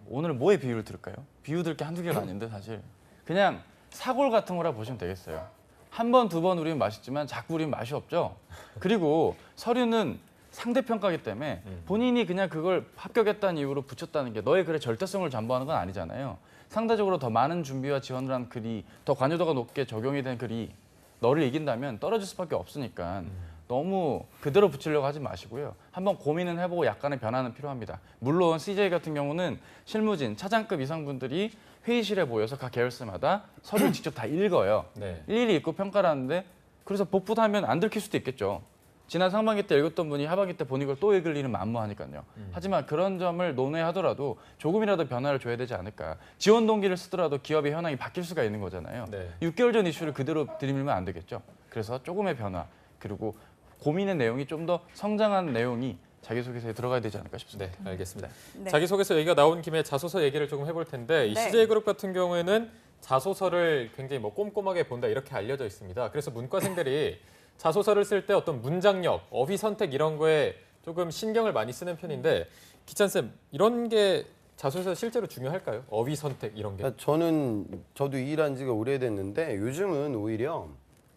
오늘 뭐에 비유를 들을까요? 비유 들 게 한두 개가 아닌데 사실 그냥 사골 같은 거라 보시면 되겠어요. 한 번, 두 번 우리면 맛있지만 자꾸 우리면 맛이 없죠. 그리고 서류는 상대평가이기 때문에 본인이 그냥 그걸 합격했다는 이유로 붙였다는 게 너의 글의 절대성을 담보하는 건 아니잖아요. 상대적으로 더 많은 준비와 지원을 한 글이 더 관여도가 높게 적용이 된 글이 너를 이긴다면 떨어질 수밖에 없으니까 너무 그대로 붙이려고 하지 마시고요. 한번 고민은 해보고 약간의 변화는 필요합니다. 물론 CJ 같은 경우는 실무진, 차장급 이상 분들이 회의실에 모여서 각 계열사마다 서류를 직접 다 읽어요. 네. 일일이 읽고 평가를 하는데 그래서 복붙하면 안 들킬 수도 있겠죠. 지난 상반기 때 읽었던 분이 하반기 때 본 이걸 또 읽을 일은 만무하니까요. 하지만 그런 점을 논의하더라도 조금이라도 변화를 줘야 되지 않을까. 지원 동기를 쓰더라도 기업의 현황이 바뀔 수가 있는 거잖아요. 네. 6개월 전 이슈를 그대로 들이밀면 안 되겠죠. 그래서 조금의 변화 그리고 고민의 내용이 좀 더 성장한 내용이 자기소개서에 들어가야 되지 않을까 싶습니다. 네, 알겠습니다. 네. 자기소개서 얘기가 나온 김에 자소서 얘기를 조금 해볼 텐데 이 네. CJ그룹 같은 경우에는 자소서를 굉장히 뭐 꼼꼼하게 본다 이렇게 알려져 있습니다. 그래서 문과생들이 자소서를 쓸 때 어떤 문장력, 어휘 선택 이런 거에 조금 신경을 많이 쓰는 편인데 기찬 쌤 이런 게 자소서 실제로 중요할까요? 어휘 선택 이런 게. 그러니까 저도 이 일한 지가 오래됐는데 요즘은 오히려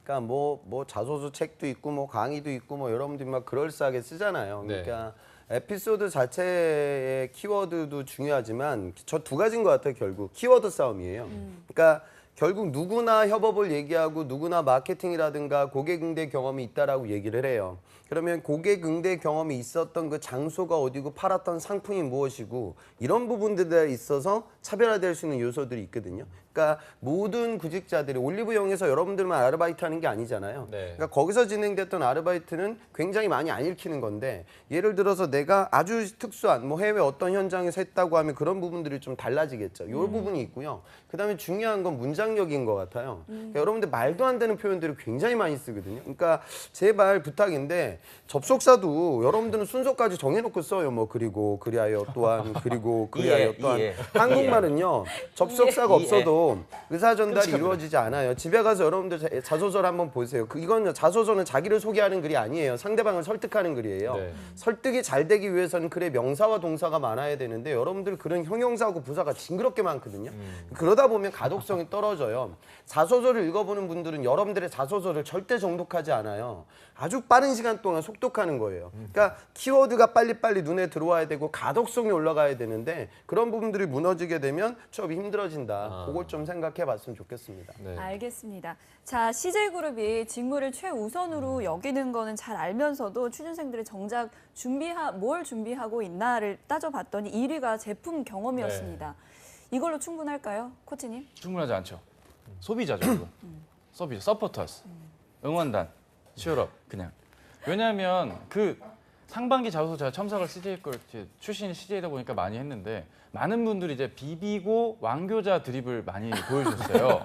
그러니까 뭐 자소서 책도 있고 뭐 강의도 있고 뭐 여러분들이 막 그럴싸하게 쓰잖아요. 네. 그러니까 에피소드 자체의 키워드도 중요하지만 저 두 가지인 것 같아요. 결국 키워드 싸움이에요. 그러니까 결국 누구나 협업을 얘기하고 누구나 마케팅이라든가 고객 응대 경험이 있다라고 얘기를 해요. 그러면 고객 응대 경험이 있었던 그 장소가 어디고 팔았던 상품이 무엇이고 이런 부분들에 있어서 차별화될 수 있는 요소들이 있거든요. 그러니까 모든 구직자들이 올리브영에서 여러분들만 아르바이트 하는 게 아니잖아요. 네. 그러니까 거기서 진행됐던 아르바이트는 굉장히 많이 안 읽히는 건데 예를 들어서 내가 아주 특수한 뭐 해외 어떤 현장에서 했다고 하면 그런 부분들이 좀 달라지겠죠. 이 부분이 있고요. 그다음에 중요한 건 문장력인 것 같아요. 그러니까 여러분들 말도 안 되는 표현들을 굉장히 많이 쓰거든요. 그러니까 제발 부탁인데 접속사도 여러분들은 순서까지 정해놓고 써요. 뭐 그리고 그리하여 또한 그리고 그리하여 또한 한국말은요 접속사가 없어도 의사 전달이 이루어지지 않아요. 집에 가서 여러분들 자소서를 한번 보세요. 이건 자소서는 자기를 소개하는 글이 아니에요. 상대방을 설득하는 글이에요. 네. 설득이 잘 되기 위해서는 글에 명사와 동사가 많아야 되는데 여러분들 글은 형용사하고 부사가 징그럽게 많거든요. 그러다 보면 가독성이 떨어져요. 자소서를 읽어보는 분들은 여러분들의 자소서를 절대 정독하지 않아요. 아주 빠른 시간 동안 속독하는 거예요. 그러니까 키워드가 빨리빨리 눈에 들어와야 되고 가독성이 올라가야 되는데 그런 부분들이 무너지게 되면 취업이 힘들어진다. 그걸 좀 생각해 봤으면 좋겠습니다. 네. 알겠습니다. 자, CJ그룹이 직무를 최우선으로 여기는 거는 잘 알면서도 취준생들이 정작 뭘 준비하고 있나를 따져봤더니 1위가 제품 경험이었습니다. 이걸로 충분할까요, 코치님? 충분하지 않죠. 소비자죠. 그거. 소비자, 서포터스, 응원단, 치열업 그냥. 왜냐하면 그 상반기 자소서 제가 첨삭을 CJ 걸 출신이 CJ다 보니까 많이 했는데 많은 분들이 이제 비비고 왕교자 드립을 많이 보여주셨어요.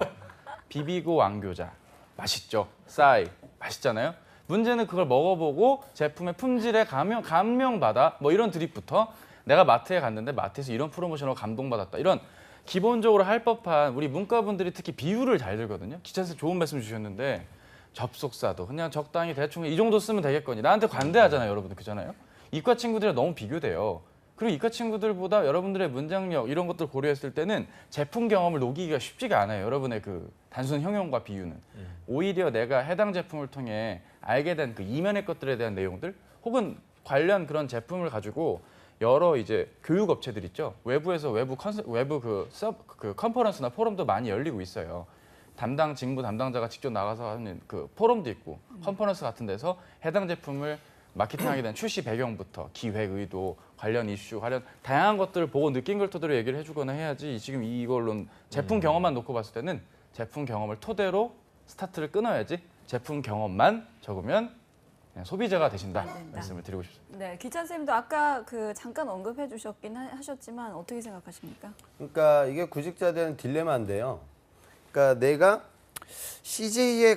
비비고 왕교자 맛있죠. 싸이 맛있잖아요. 문제는 그걸 먹어보고 제품의 품질에 감명받아 뭐 이런 드립부터 내가 마트에 갔는데 마트에서 이런 프로모션으로 감동받았다. 이런 기본적으로 할 법한 우리 문과분들이 특히 비유를 잘 들거든요. 기차에서 좋은 말씀 주셨는데 접속사도 그냥 적당히 대충 이 정도 쓰면 되겠거니. 나한테 관대하잖아요, 여러분들. 그잖아요. 이과 친구들이랑 너무 비교돼요. 그리고 이과 친구들보다 여러분들의 문장력 이런 것들 고려했을 때는 제품 경험을 녹이기가 쉽지가 않아요. 여러분의 그 단순 형용과 비유는. 오히려 내가 해당 제품을 통해 알게 된 그 이면의 것들에 대한 내용들 혹은 관련 그런 제품을 가지고 여러 이제 교육 업체들 있죠. 외부에서 외부 그 컨퍼런스나 포럼도 많이 열리고 있어요. 직무 담당자가 직접 나가서 하는 그 포럼도 있고 컨퍼런스 같은 데서 해당 제품을 마케팅하게 된 출시 배경부터 기획 의도, 관련 이슈, 관련 다양한 것들을 보고 느낀 걸 토대로 얘기를 해주거나 해야지 지금 이걸로는 제품 경험만 놓고 봤을 때는 제품 경험을 토대로 스타트를 끊어야지 제품 경험만 적으면 그냥 소비자가 되신다 말씀을 드리고 싶습니다. 네, 기찬 쌤도 아까 잠깐 언급해 주셨긴 하셨지만 어떻게 생각하십니까? 그러니까 이게 구직자들은 딜레마인데요. 그러니까 내가 CJ에게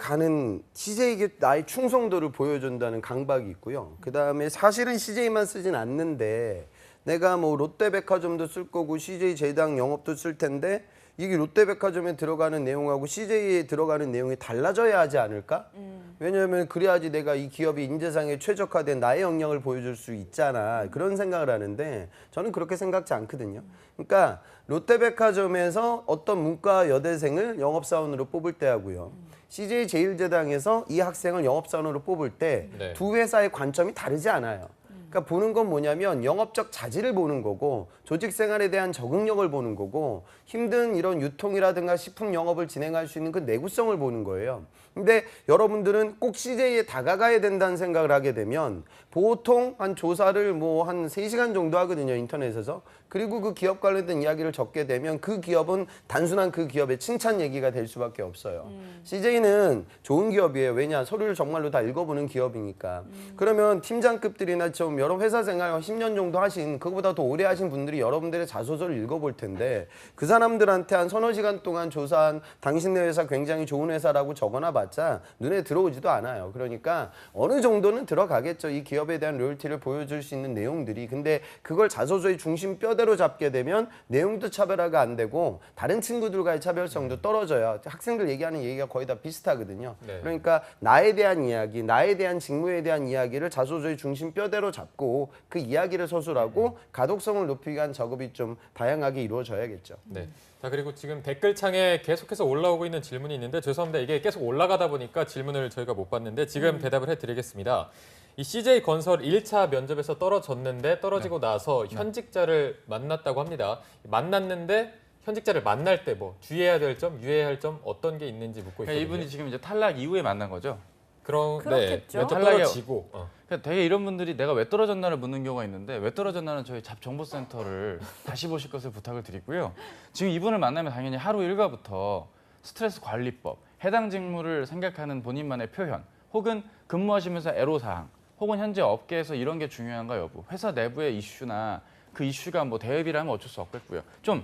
나의 충성도를 보여준다는 강박이 있고요. 그다음에 사실은 CJ만 쓰진 않는데 내가 뭐 롯데백화점도 쓸 거고 CJ 제당 영업도 쓸 텐데 이게 롯데백화점에 들어가는 내용하고 CJ에 들어가는 내용이 달라져야 하지 않을까? 왜냐하면 그래야지 내가 이 기업이 인재상에 최적화된 나의 역량을 보여줄 수 있잖아. 그런 생각을 하는데 저는 그렇게 생각지 않거든요. 그러니까 롯데백화점에서 어떤 문과 여대생을 영업사원으로 뽑을 때 하고요. CJ 제일제당에서 이 학생을 영업사원으로 뽑을 때 네. 두 회사의 관점이 다르지 않아요. 그러니까 보는 건 뭐냐면 영업적 자질을 보는 거고 조직 생활에 대한 적응력을 보는 거고 힘든 이런 유통이라든가 식품 영업을 진행할 수 있는 그 내구성을 보는 거예요. 근데 여러분들은 꼭 CJ에 다가가야 된다는 생각을 하게 되면 보통 한 조사를 뭐 한 3시간 정도 하거든요, 인터넷에서. 그리고 그 기업 관련된 이야기를 적게 되면 그 기업은 단순한 그 기업의 칭찬 얘기가 될 수밖에 없어요. CJ는 좋은 기업이에요. 왜냐? 서류를 정말로 다 읽어보는 기업이니까. 그러면 팀장급들이나 좀 저처럼 여러 회사 생활 10년 정도 하신 그거보다 더 오래 하신 분들이 여러분들의 자소서를 읽어볼 텐데 그 사람들한테 한 서너 시간 동안 조사한 당신네 회사 굉장히 좋은 회사라고 적어놔 봤자 눈에 들어오지도 않아요. 그러니까 어느 정도는 들어가겠죠. 이 기업에 대한 로열티를 보여줄 수 있는 내용들이. 근데 그걸 자소서의 중심 뼈대로 잡게 되면 내용도 차별화가 안 되고 다른 친구들과의 차별성도 떨어져요. 학생들 얘기하는 얘기가 거의 다 비슷하거든요. 네. 그러니까 나에 대한 이야기, 나에 대한 직무에 대한 이야기를 자소서의 중심 뼈대로 잡고 그 이야기를 서술하고 가독성을 높이기 위한 작업이 좀 다양하게 이루어져야겠죠. 네. 자, 그리고 지금 댓글창에 계속해서 올라오고 있는 질문이 있는데 죄송합니다. 이게 계속 올라가다 보니까 질문을 저희가 못 봤는데 지금 대답을 해드리겠습니다. 이 CJ건설 1차 면접에서 떨어졌는데 떨어지고 나서 현직자를 만났다고 합니다. 만났는데 현직자를 만날 때 뭐 주의해야 될 점, 유의해야 할 점 어떤 게 있는지 묻고 있거든요. 이분이 지금 이제 탈락 이후에 만난 거죠. 그렇겠죠. 면접 탈락이요. 떨어지고. 그러니까 되게 이런 분들이 내가 왜 떨어졌나를 묻는 경우가 있는데 왜 떨어졌나는 저희 잡정보센터를 다시 보실 것을 부탁을 드리고요. 지금 이분을 만나면 당연히 하루 일과부터 스트레스 관리법, 해당 직무를 생각하는 본인만의 표현, 혹은 근무하시면서 애로사항, 혹은 현재 업계에서 이런 게 중요한가 여부, 회사 내부의 이슈나 그 이슈가 뭐 대업이라면 어쩔 수 없겠고요. 좀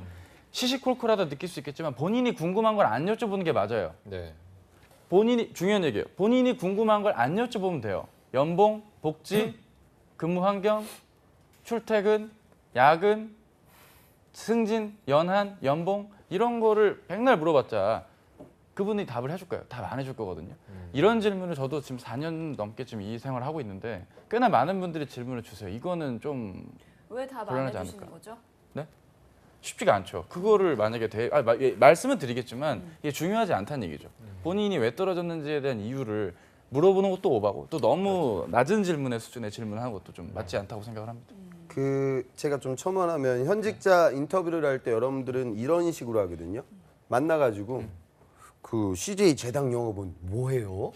시시콜콜하다 느낄 수 있겠지만 본인이 궁금한 걸 안 여쭤보는 게 맞아요. 네. 본인이 중요한 얘기예요. 본인이 궁금한 걸 안 여쭤보면 돼요. 연봉, 복지, 근무 환경, 출퇴근, 야근, 승진, 연한, 연봉 이런 거를 백날 물어봤자 그분이 답을 해줄 거예요. 답 안 해줄 거거든요. 이런 질문을 저도 지금 4년 넘게 지금 이 생활을 하고 있는데 꽤나 많은 분들이 질문을 주세요. 이거는 좀 왜 답 안 곤란하지 해주시는 않을까. 거죠? 쉽지가 않죠. 그거를 만약에 말씀은 드리겠지만 이게 중요하지 않다는 얘기죠. 본인이 왜 떨어졌는지에 대한 이유를 물어보는 것도 오바고 또 너무 낮은 질문의 수준의 질문하는 것도 좀 맞지 않다고 생각을 합니다. 제가 좀 첨언하면 현직자 인터뷰를 할 때 여러분들은 이런 식으로 하거든요. 만나가지고 그 CJ 재당 영업은 뭐해요?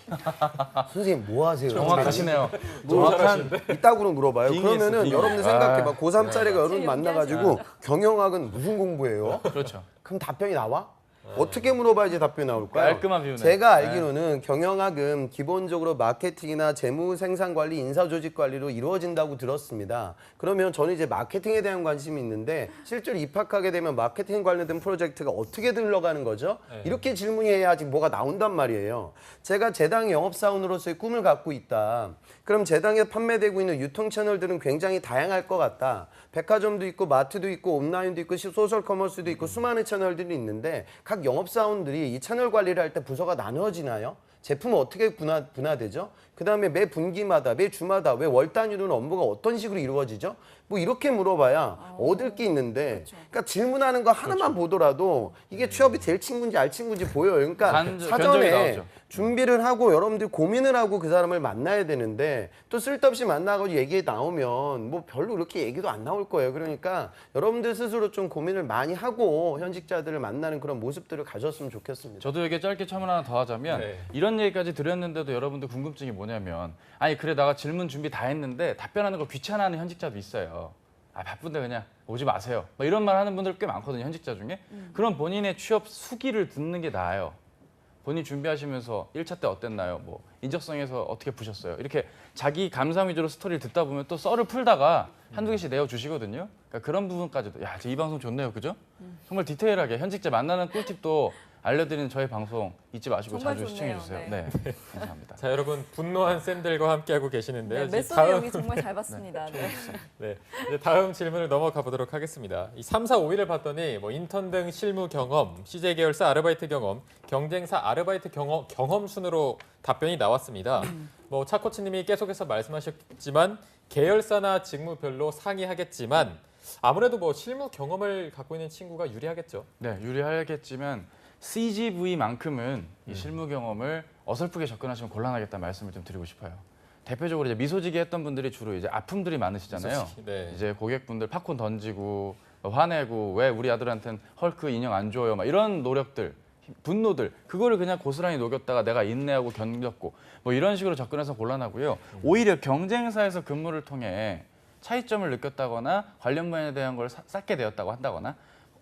선생님 뭐 하세요? 정확하시네요. 정확한 이따구로 물어봐요. 빙의했어, 그러면은 빙의. 여러분들 생각해봐. 아. 고3짜리가 여러분 제 만나가지고 경영학은 무슨 공부해요? 그렇죠. 그럼 답변이 나와? 어떻게 물어봐야지 답변이 나올까요? 깔끔한 비유네. 제가 알기로는 경영학은 기본적으로 마케팅이나 재무 생산 관리, 인사 조직 관리로 이루어진다고 들었습니다. 그러면 저는 이제 마케팅에 대한 관심이 있는데 실제로 입학하게 되면 마케팅 관련된 프로젝트가 어떻게 흘러가는 거죠? 이렇게 질문해야지 뭐가 나온단 말이에요. 제가 재당 영업사원으로서의 꿈을 갖고 있다. 그럼 재당에 판매되고 있는 유통 채널들은 굉장히 다양할 것 같다. 백화점도 있고 마트도 있고 온라인도 있고 소셜 커머스도 있고 수많은 채널들이 있는데 각 영업사원들이 이 채널 관리를 할 때 부서가 나누어지나요? 제품은 어떻게 분화되죠? 그다음에 매 분기마다, 매 주마다, 왜 월 단위로는 업무가 어떤 식으로 이루어지죠? 뭐 이렇게 물어봐야 얻을 게 있는데 그러니까 질문하는 거 하나만 보더라도 이게 취업이 될 친구인지 알 친구인지 보여요. 그러니까 견적이 사전에 나오죠. 준비를 하고 여러분들이 고민을 하고 그 사람을 만나야 되는데 또 쓸데없이 만나가지고 얘기 나오면 뭐 별로 그렇게 얘기도 안 나올 거예요. 그러니까 여러분들 스스로 좀 고민을 많이 하고 현직자들을 만나는 그런 모습들을 가졌으면 좋겠습니다. 저도 여기에 짧게 첨언 하나 더 하자면 네. 이런 얘기까지 드렸는데도 여러분들 궁금증이 뭐냐면 아니 그래 내가 질문 준비 다 했는데 답변하는 거 귀찮아하는 현직자도 있어요. 아 바쁜데 그냥 오지 마세요. 뭐 이런 말 하는 분들 꽤 많거든요. 현직자 중에. 그럼 본인의 취업 수기를 듣는 게 나아요. 본인 준비하시면서 1차 때 어땠나요? 뭐 인적성에서 어떻게 보셨어요? 이렇게 자기 감상 위주로 스토리를 듣다 보면 또 썰을 풀다가 한두 개씩 내어주시거든요. 그러니까 그런 부분까지도 야, 이 방송 좋네요. 그죠? 정말 디테일하게 현직자 만나는 꿀팁도 알려드리는 저희 방송 잊지 마시고 정말 자주 좋네요. 시청해주세요. 네. 네. 감사합니다. 자, 여러분 분노한 쌤들과 함께하고 계시는데요. 네, 이제 메소드 연기 정말 잘 봤습니다. 네. 네, 이제 다음 질문을 넘어가 보도록 하겠습니다. 이 3, 4, 5위를 봤더니 뭐 인턴 등 실무 경험, CJ 계열사 아르바이트 경험, 경쟁사 아르바이트 경험 순으로 답변이 나왔습니다. 뭐 차코치님이 계속해서 말씀하셨지만 계열사나 직무별로 상이하겠지만 아무래도 뭐 실무 경험을 갖고 있는 친구가 유리하겠죠. 네, 유리하겠지만 CGV만큼은 이 실무 경험을 어설프게 접근하시면 곤란하겠다는 말씀을 좀 드리고 싶어요. 대표적으로 이제 미소지기 했던 분들이 주로 이제 아픔들이 많으시잖아요. 네. 이제 고객분들 팝콘 던지고 화내고 왜 우리 아들한테는 헐크 인형 안 줘요 막 이런 노력들 분노들 그거를 그냥 고스란히 녹였다가 내가 인내하고 견뎠고 뭐 이런 식으로 접근해서 곤란하고요. 오히려 경쟁사에서 근무를 통해 차이점을 느꼈다거나 관련 분야에 대한 걸 쌓게 되었다고 한다거나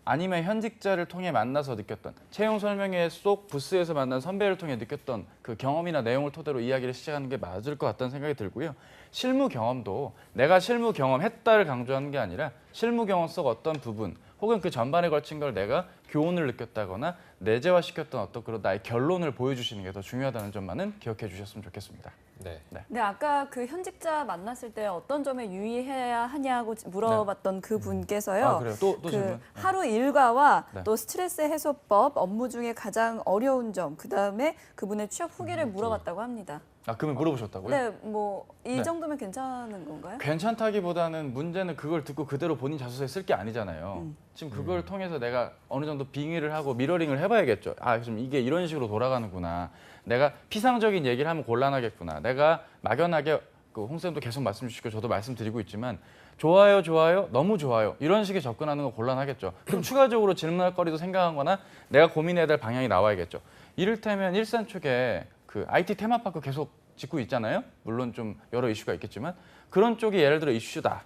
아니면 현직자를 통해 만나서 느꼈던 채용 설명회 속 부스에서 만난 선배를 통해 느꼈던 그 경험이나 내용을 토대로 이야기를 시작하는 게 맞을 것 같다는 생각이 들고요. 실무 경험도 내가 실무 경험했다를 강조하는 게 아니라 실무 경험 속 어떤 부분 혹은 그 전반에 걸친 걸 내가 교훈을 느꼈다거나 내재화시켰던 어떤 그런 나의 결론을 보여주시는 게 더 중요하다는 점만은 기억해 주셨으면 좋겠습니다. 네. 네, 아까 그 현직자 만났을 때 어떤 점에 유의해야 하냐고 물어봤던 그 분께서요. 아, 그래요? 또 그 질문? 하루 일과와 네. 또 스트레스 해소법, 업무 중에 가장 어려운 점, 그다음에 그분의 취업 후기를 물어봤다고 합니다. 아, 그러면 물어보셨다고요? 네, 뭐 이 네. 정도면 괜찮은 건가요? 괜찮다기보다는 문제는 그걸 듣고 그대로 본인 자소서에 쓸 게 아니잖아요. 지금 그걸 통해서 내가 어느 정도 빙의를 하고 미러링을 해봐야겠죠. 아, 좀 이게 이런 식으로 돌아가는구나. 내가 피상적인 얘기를 하면 곤란하겠구나. 내가 막연하게 그 홍쌤도 계속 말씀 주시고 저도 말씀드리고 있지만 좋아요, 좋아요, 너무 좋아요. 이런 식의 접근하는 건 곤란하겠죠. 그럼 추가적으로 질문할 거리도 생각하거나 내가 고민해야 될 방향이 나와야겠죠. 이를테면 일산 쪽에 그 IT 테마파크 계속 짓고 있잖아요. 물론 좀 여러 이슈가 있겠지만 그런 쪽이 예를 들어 이슈다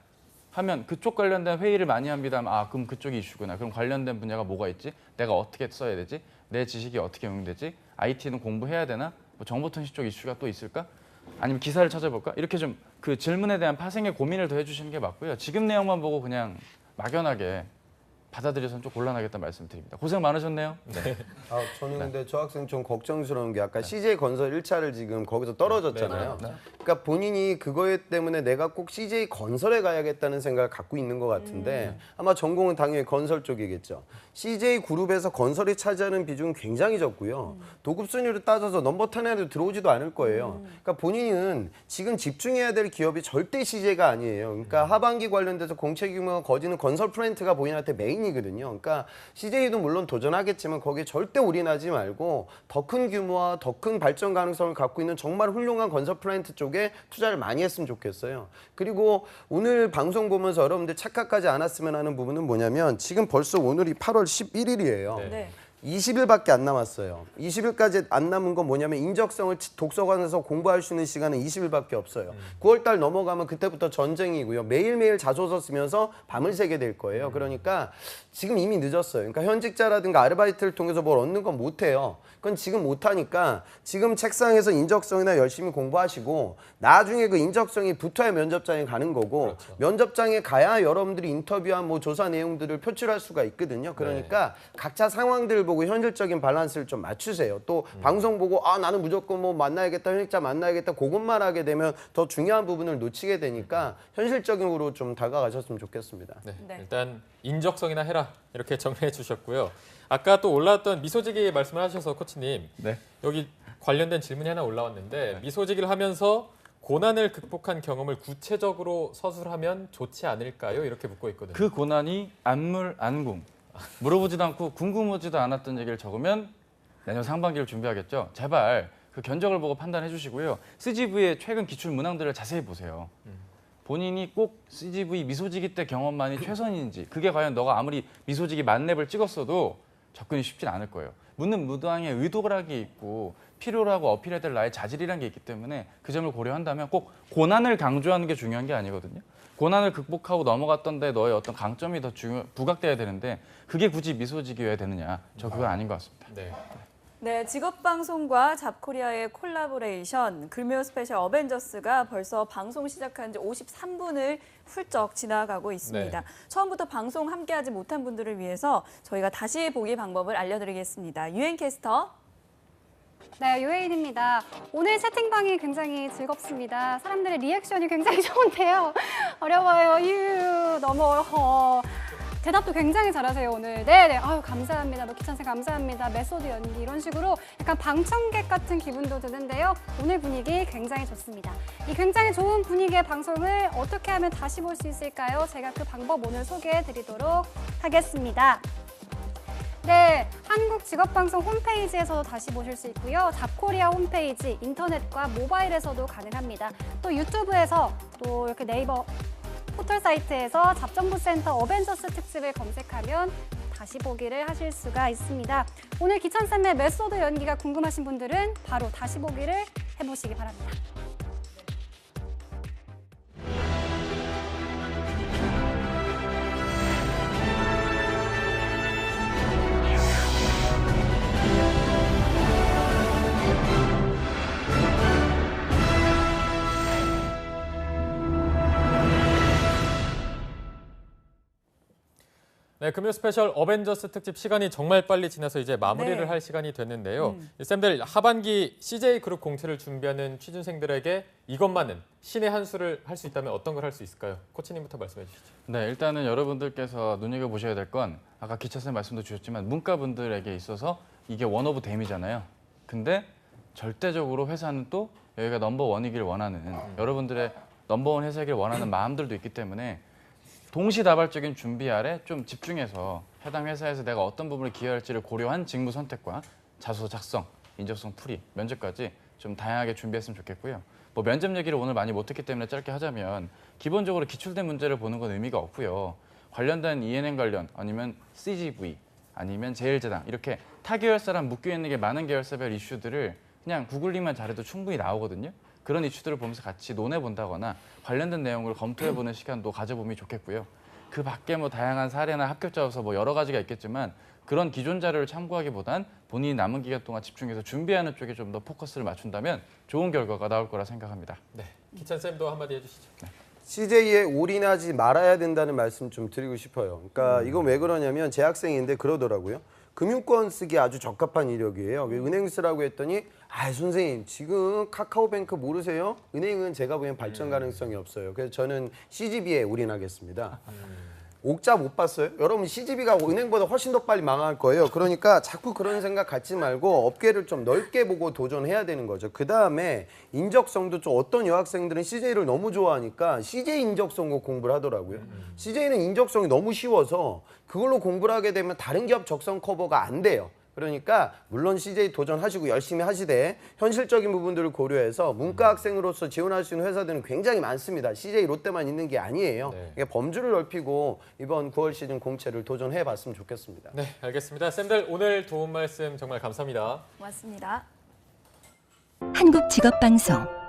하면 그쪽 관련된 회의를 많이 합니다. 하면 아, 그럼 그쪽이 이슈구나. 그럼 관련된 분야가 뭐가 있지? 내가 어떻게 써야 되지? 내 지식이 어떻게 응용되지? IT는 공부해야 되나? 뭐 정보통신 쪽 이슈가 또 있을까? 아니면 기사를 찾아볼까? 이렇게 좀 그 질문에 대한 파생의 고민을 더 해주시는 게 맞고요. 지금 내용만 보고 그냥 막연하게 받아들여서는 좀 곤란하겠다는 말씀드립니다. 고생 많으셨네요. 네. 아, 저는 근데 저 학생 좀 걱정스러운 게 아까 CJ 건설 1차를 지금 거기서 떨어졌잖아요. 그러니까 본인이 그거에 때문에 내가 꼭 CJ 건설에 가야겠다는 생각을 갖고 있는 것 같은데 아마 전공은 당연히 건설 쪽이겠죠. CJ 그룹에서 건설이 차지하는 비중은 굉장히 적고요. 도급 순위로 따져서 넘버 10에도 들어오지도 않을 거예요. 그러니까 본인은 지금 집중해야 될 기업이 절대 CJ가 아니에요. 그러니까 하반기 관련돼서 공채 규모가 거지는 건설 플랜트가 본인한테 메인이거든요. 그러니까 CJ도 물론 도전하겠지만 거기에 절대 올인하지 말고 더 큰 규모와 더 큰 발전 가능성을 갖고 있는 정말 훌륭한 건설 플랜트 쪽에 투자를 많이 했으면 좋겠어요. 그리고 오늘 방송 보면서 여러분들 착각하지 않았으면 하는 부분은 뭐냐면 지금 벌써 오늘이 8월 11일이에요. 네. 20일밖에 안 남았어요. 20일까지 안 남은 건 뭐냐면 인적성을 독서관에서 공부할 수 있는 시간은 20일밖에 없어요. 9월 달 넘어가면 그때부터 전쟁이고요. 매일매일 자소서 쓰면서 밤을 새게 될 거예요. 그러니까 지금 이미 늦었어요. 그러니까 현직자라든가 아르바이트를 통해서 뭘 얻는 건 못해요. 그건 지금 못하니까 지금 책상에서 인적성이나 열심히 공부하시고 나중에 그 인적성이 붙어야 면접장에 가는 거고 면접장에 가야 여러분들이 인터뷰한 뭐 조사 내용들을 표출할 수가 있거든요. 그러니까 각자 상황들을 보고 현실적인 밸런스를 좀 맞추세요. 또 방송 보고 아 나는 무조건 뭐 만나야겠다, 현직자 만나야겠다 그것만 하게 되면 더 중요한 부분을 놓치게 되니까 현실적으로 좀 다가가셨으면 좋겠습니다. 네. 네. 일단 인적성이나 해라 이렇게 정리해 주셨고요. 아까 또 올라왔던 미소지기 말씀을 하셔서 코치님 네. 여기 관련된 질문이 하나 올라왔는데 미소지기를 하면서 고난을 극복한 경험을 구체적으로 서술하면 좋지 않을까요? 이렇게 묻고 있거든요. 그 고난이 안물, 안궁. 물어보지도 않고 궁금하지도 않았던 얘기를 적으면 내년 상반기를 준비하겠죠. 제발 그 견적을 보고 판단해 주시고요. CGV의 최근 기출 문항들을 자세히 보세요. 본인이 꼭 CGV 미소지기 때 경험만이 최선인지 그게 과연 너가 아무리 미소지기 만렙을 찍었어도 접근이 쉽진 않을 거예요. 묻는 문항에 의도락이 있고 필요로 하고 어필해야 될 나의 자질이라는 게 있기 때문에 그 점을 고려한다면 꼭 고난을 강조하는 게 중요한 게 아니거든요. 고난을 극복하고 넘어갔던 데 너의 어떤 강점이 더 부각돼야 되는데 그게 굳이 미소지기여야 되느냐. 저 그건 아닌 것 같습니다. 네. 네, 직업방송과 잡코리아의 콜라보레이션 금요 스페셜 어벤져스가 벌써 방송 시작한 지 53분을 훌쩍 지나가고 있습니다. 네. 처음부터 방송 함께하지 못한 분들을 위해서 저희가 다시 보기 방법을 알려드리겠습니다. 유엔캐스터. 네, 유혜인입니다. 오늘 채팅방이 굉장히 즐겁습니다. 사람들의 리액션이 굉장히 좋은데요. 어려워요. 너무 어려워. 대답도 굉장히 잘하세요, 오늘. 네네. 아유, 감사합니다. 뭐 귀찮으세요. 감사합니다. 메소드 연기. 이런 식으로 약간 방청객 같은 기분도 드는데요. 오늘 분위기 굉장히 좋습니다. 이 굉장히 좋은 분위기의 방송을 어떻게 하면 다시 볼 수 있을까요? 제가 그 방법 오늘 소개해 드리도록 하겠습니다. 네, 한국직업방송 홈페이지에서도 다시 보실 수 있고요. 잡코리아 홈페이지, 인터넷과 모바일에서도 가능합니다. 또 유튜브에서 또 이렇게 네이버 포털 사이트에서 잡정보센터 어벤져스 특집을 검색하면 다시 보기를 하실 수가 있습니다. 오늘 기찬쌤의 메소드 연기가 궁금하신 분들은 바로 다시 보기를 해보시기 바랍니다. 네, 금요 스페셜 어벤져스 특집 시간이 정말 빨리 지나서 이제 마무리를 네. 할 시간이 됐는데요. 쌤들 하반기 CJ그룹 공채를 준비하는 취준생들에게 이것만은 신의 한 수를 할 수 있다면 어떤 걸 할 수 있을까요? 코치님부터 말씀해 주시죠. 네, 일단은 여러분들께서 눈여겨보셔야 될 건 아까 기차쌤 말씀도 주셨지만 문과분들에게 있어서 이게 원 오브 댐이잖아요. 근데 절대적으로 회사는 또 여기가 넘버원이길 원하는 여러분들의 넘버원 회사이길 원하는 마음들도 있기 때문에 동시다발적인 준비 아래 좀 집중해서 해당 회사에서 내가 어떤 부분을 기여할지를 고려한 직무 선택과 자소 작성, 인적성 풀이, 면접까지 좀 다양하게 준비했으면 좋겠고요. 뭐 면접 얘기를 오늘 많이 못했기 때문에 짧게 하자면 기본적으로 기출된 문제를 보는 건 의미가 없고요. 관련된 ENM 관련 아니면 CGV 아니면 제일제당 이렇게 타 계열사랑 묶여 있는 게 많은 계열사별 이슈들을 그냥 구글링만 잘해도 충분히 나오거든요. 그런 이슈들을 보면서 같이 논해본다거나 관련된 내용을 검토해보는 시간도 가져보면 좋겠고요. 그 밖에 뭐 다양한 사례나 합격자서 뭐 여러 가지가 있겠지만 그런 기존 자료를 참고하기보단 본인이 남은 기간 동안 집중해서 준비하는 쪽에 좀 더 포커스를 맞춘다면 좋은 결과가 나올 거라 생각합니다. 네, 기찬 쌤도 한마디 해주시죠. CJ에 올인하지 말아야 된다는 말씀 좀 드리고 싶어요. 그러니까 이건 왜 그러냐면 제 학생인데 그러더라고요. 금융권 쓰기 아주 적합한 이력이에요. 왜 은행 쓰라고 했더니 선생님 지금 카카오뱅크 모르세요? 은행은 제가 보기엔 발전 가능성이 없어요. 그래서 저는 CGB에 올인하겠습니다. 옥자 못 봤어요? 여러분 CGB가 은행보다 훨씬 더 빨리 망할 거예요. 그러니까 자꾸 그런 생각 갖지 말고 업계를 좀 넓게 보고 도전해야 되는 거죠. 그다음에 인적성도 좀 어떤 여학생들은 CJ를 너무 좋아하니까 CJ 인적성 공부를 하더라고요. CJ는 인적성이 너무 쉬워서 그걸로 공부를 하게 되면 다른 기업 적성 커버가 안 돼요. 그러니까 물론 CJ 도전하시고 열심히 하시되 현실적인 부분들을 고려해서 문과 학생으로서 지원할 수 있는 회사들은 굉장히 많습니다. CJ 롯데만 있는 게 아니에요. 네. 그러니까 범주를 넓히고 이번 9월 시즌 공채를 도전해봤으면 좋겠습니다. 네, 알겠습니다. 쌤들 오늘 도움 말씀 정말 감사합니다. 고맙습니다. 한국직업방송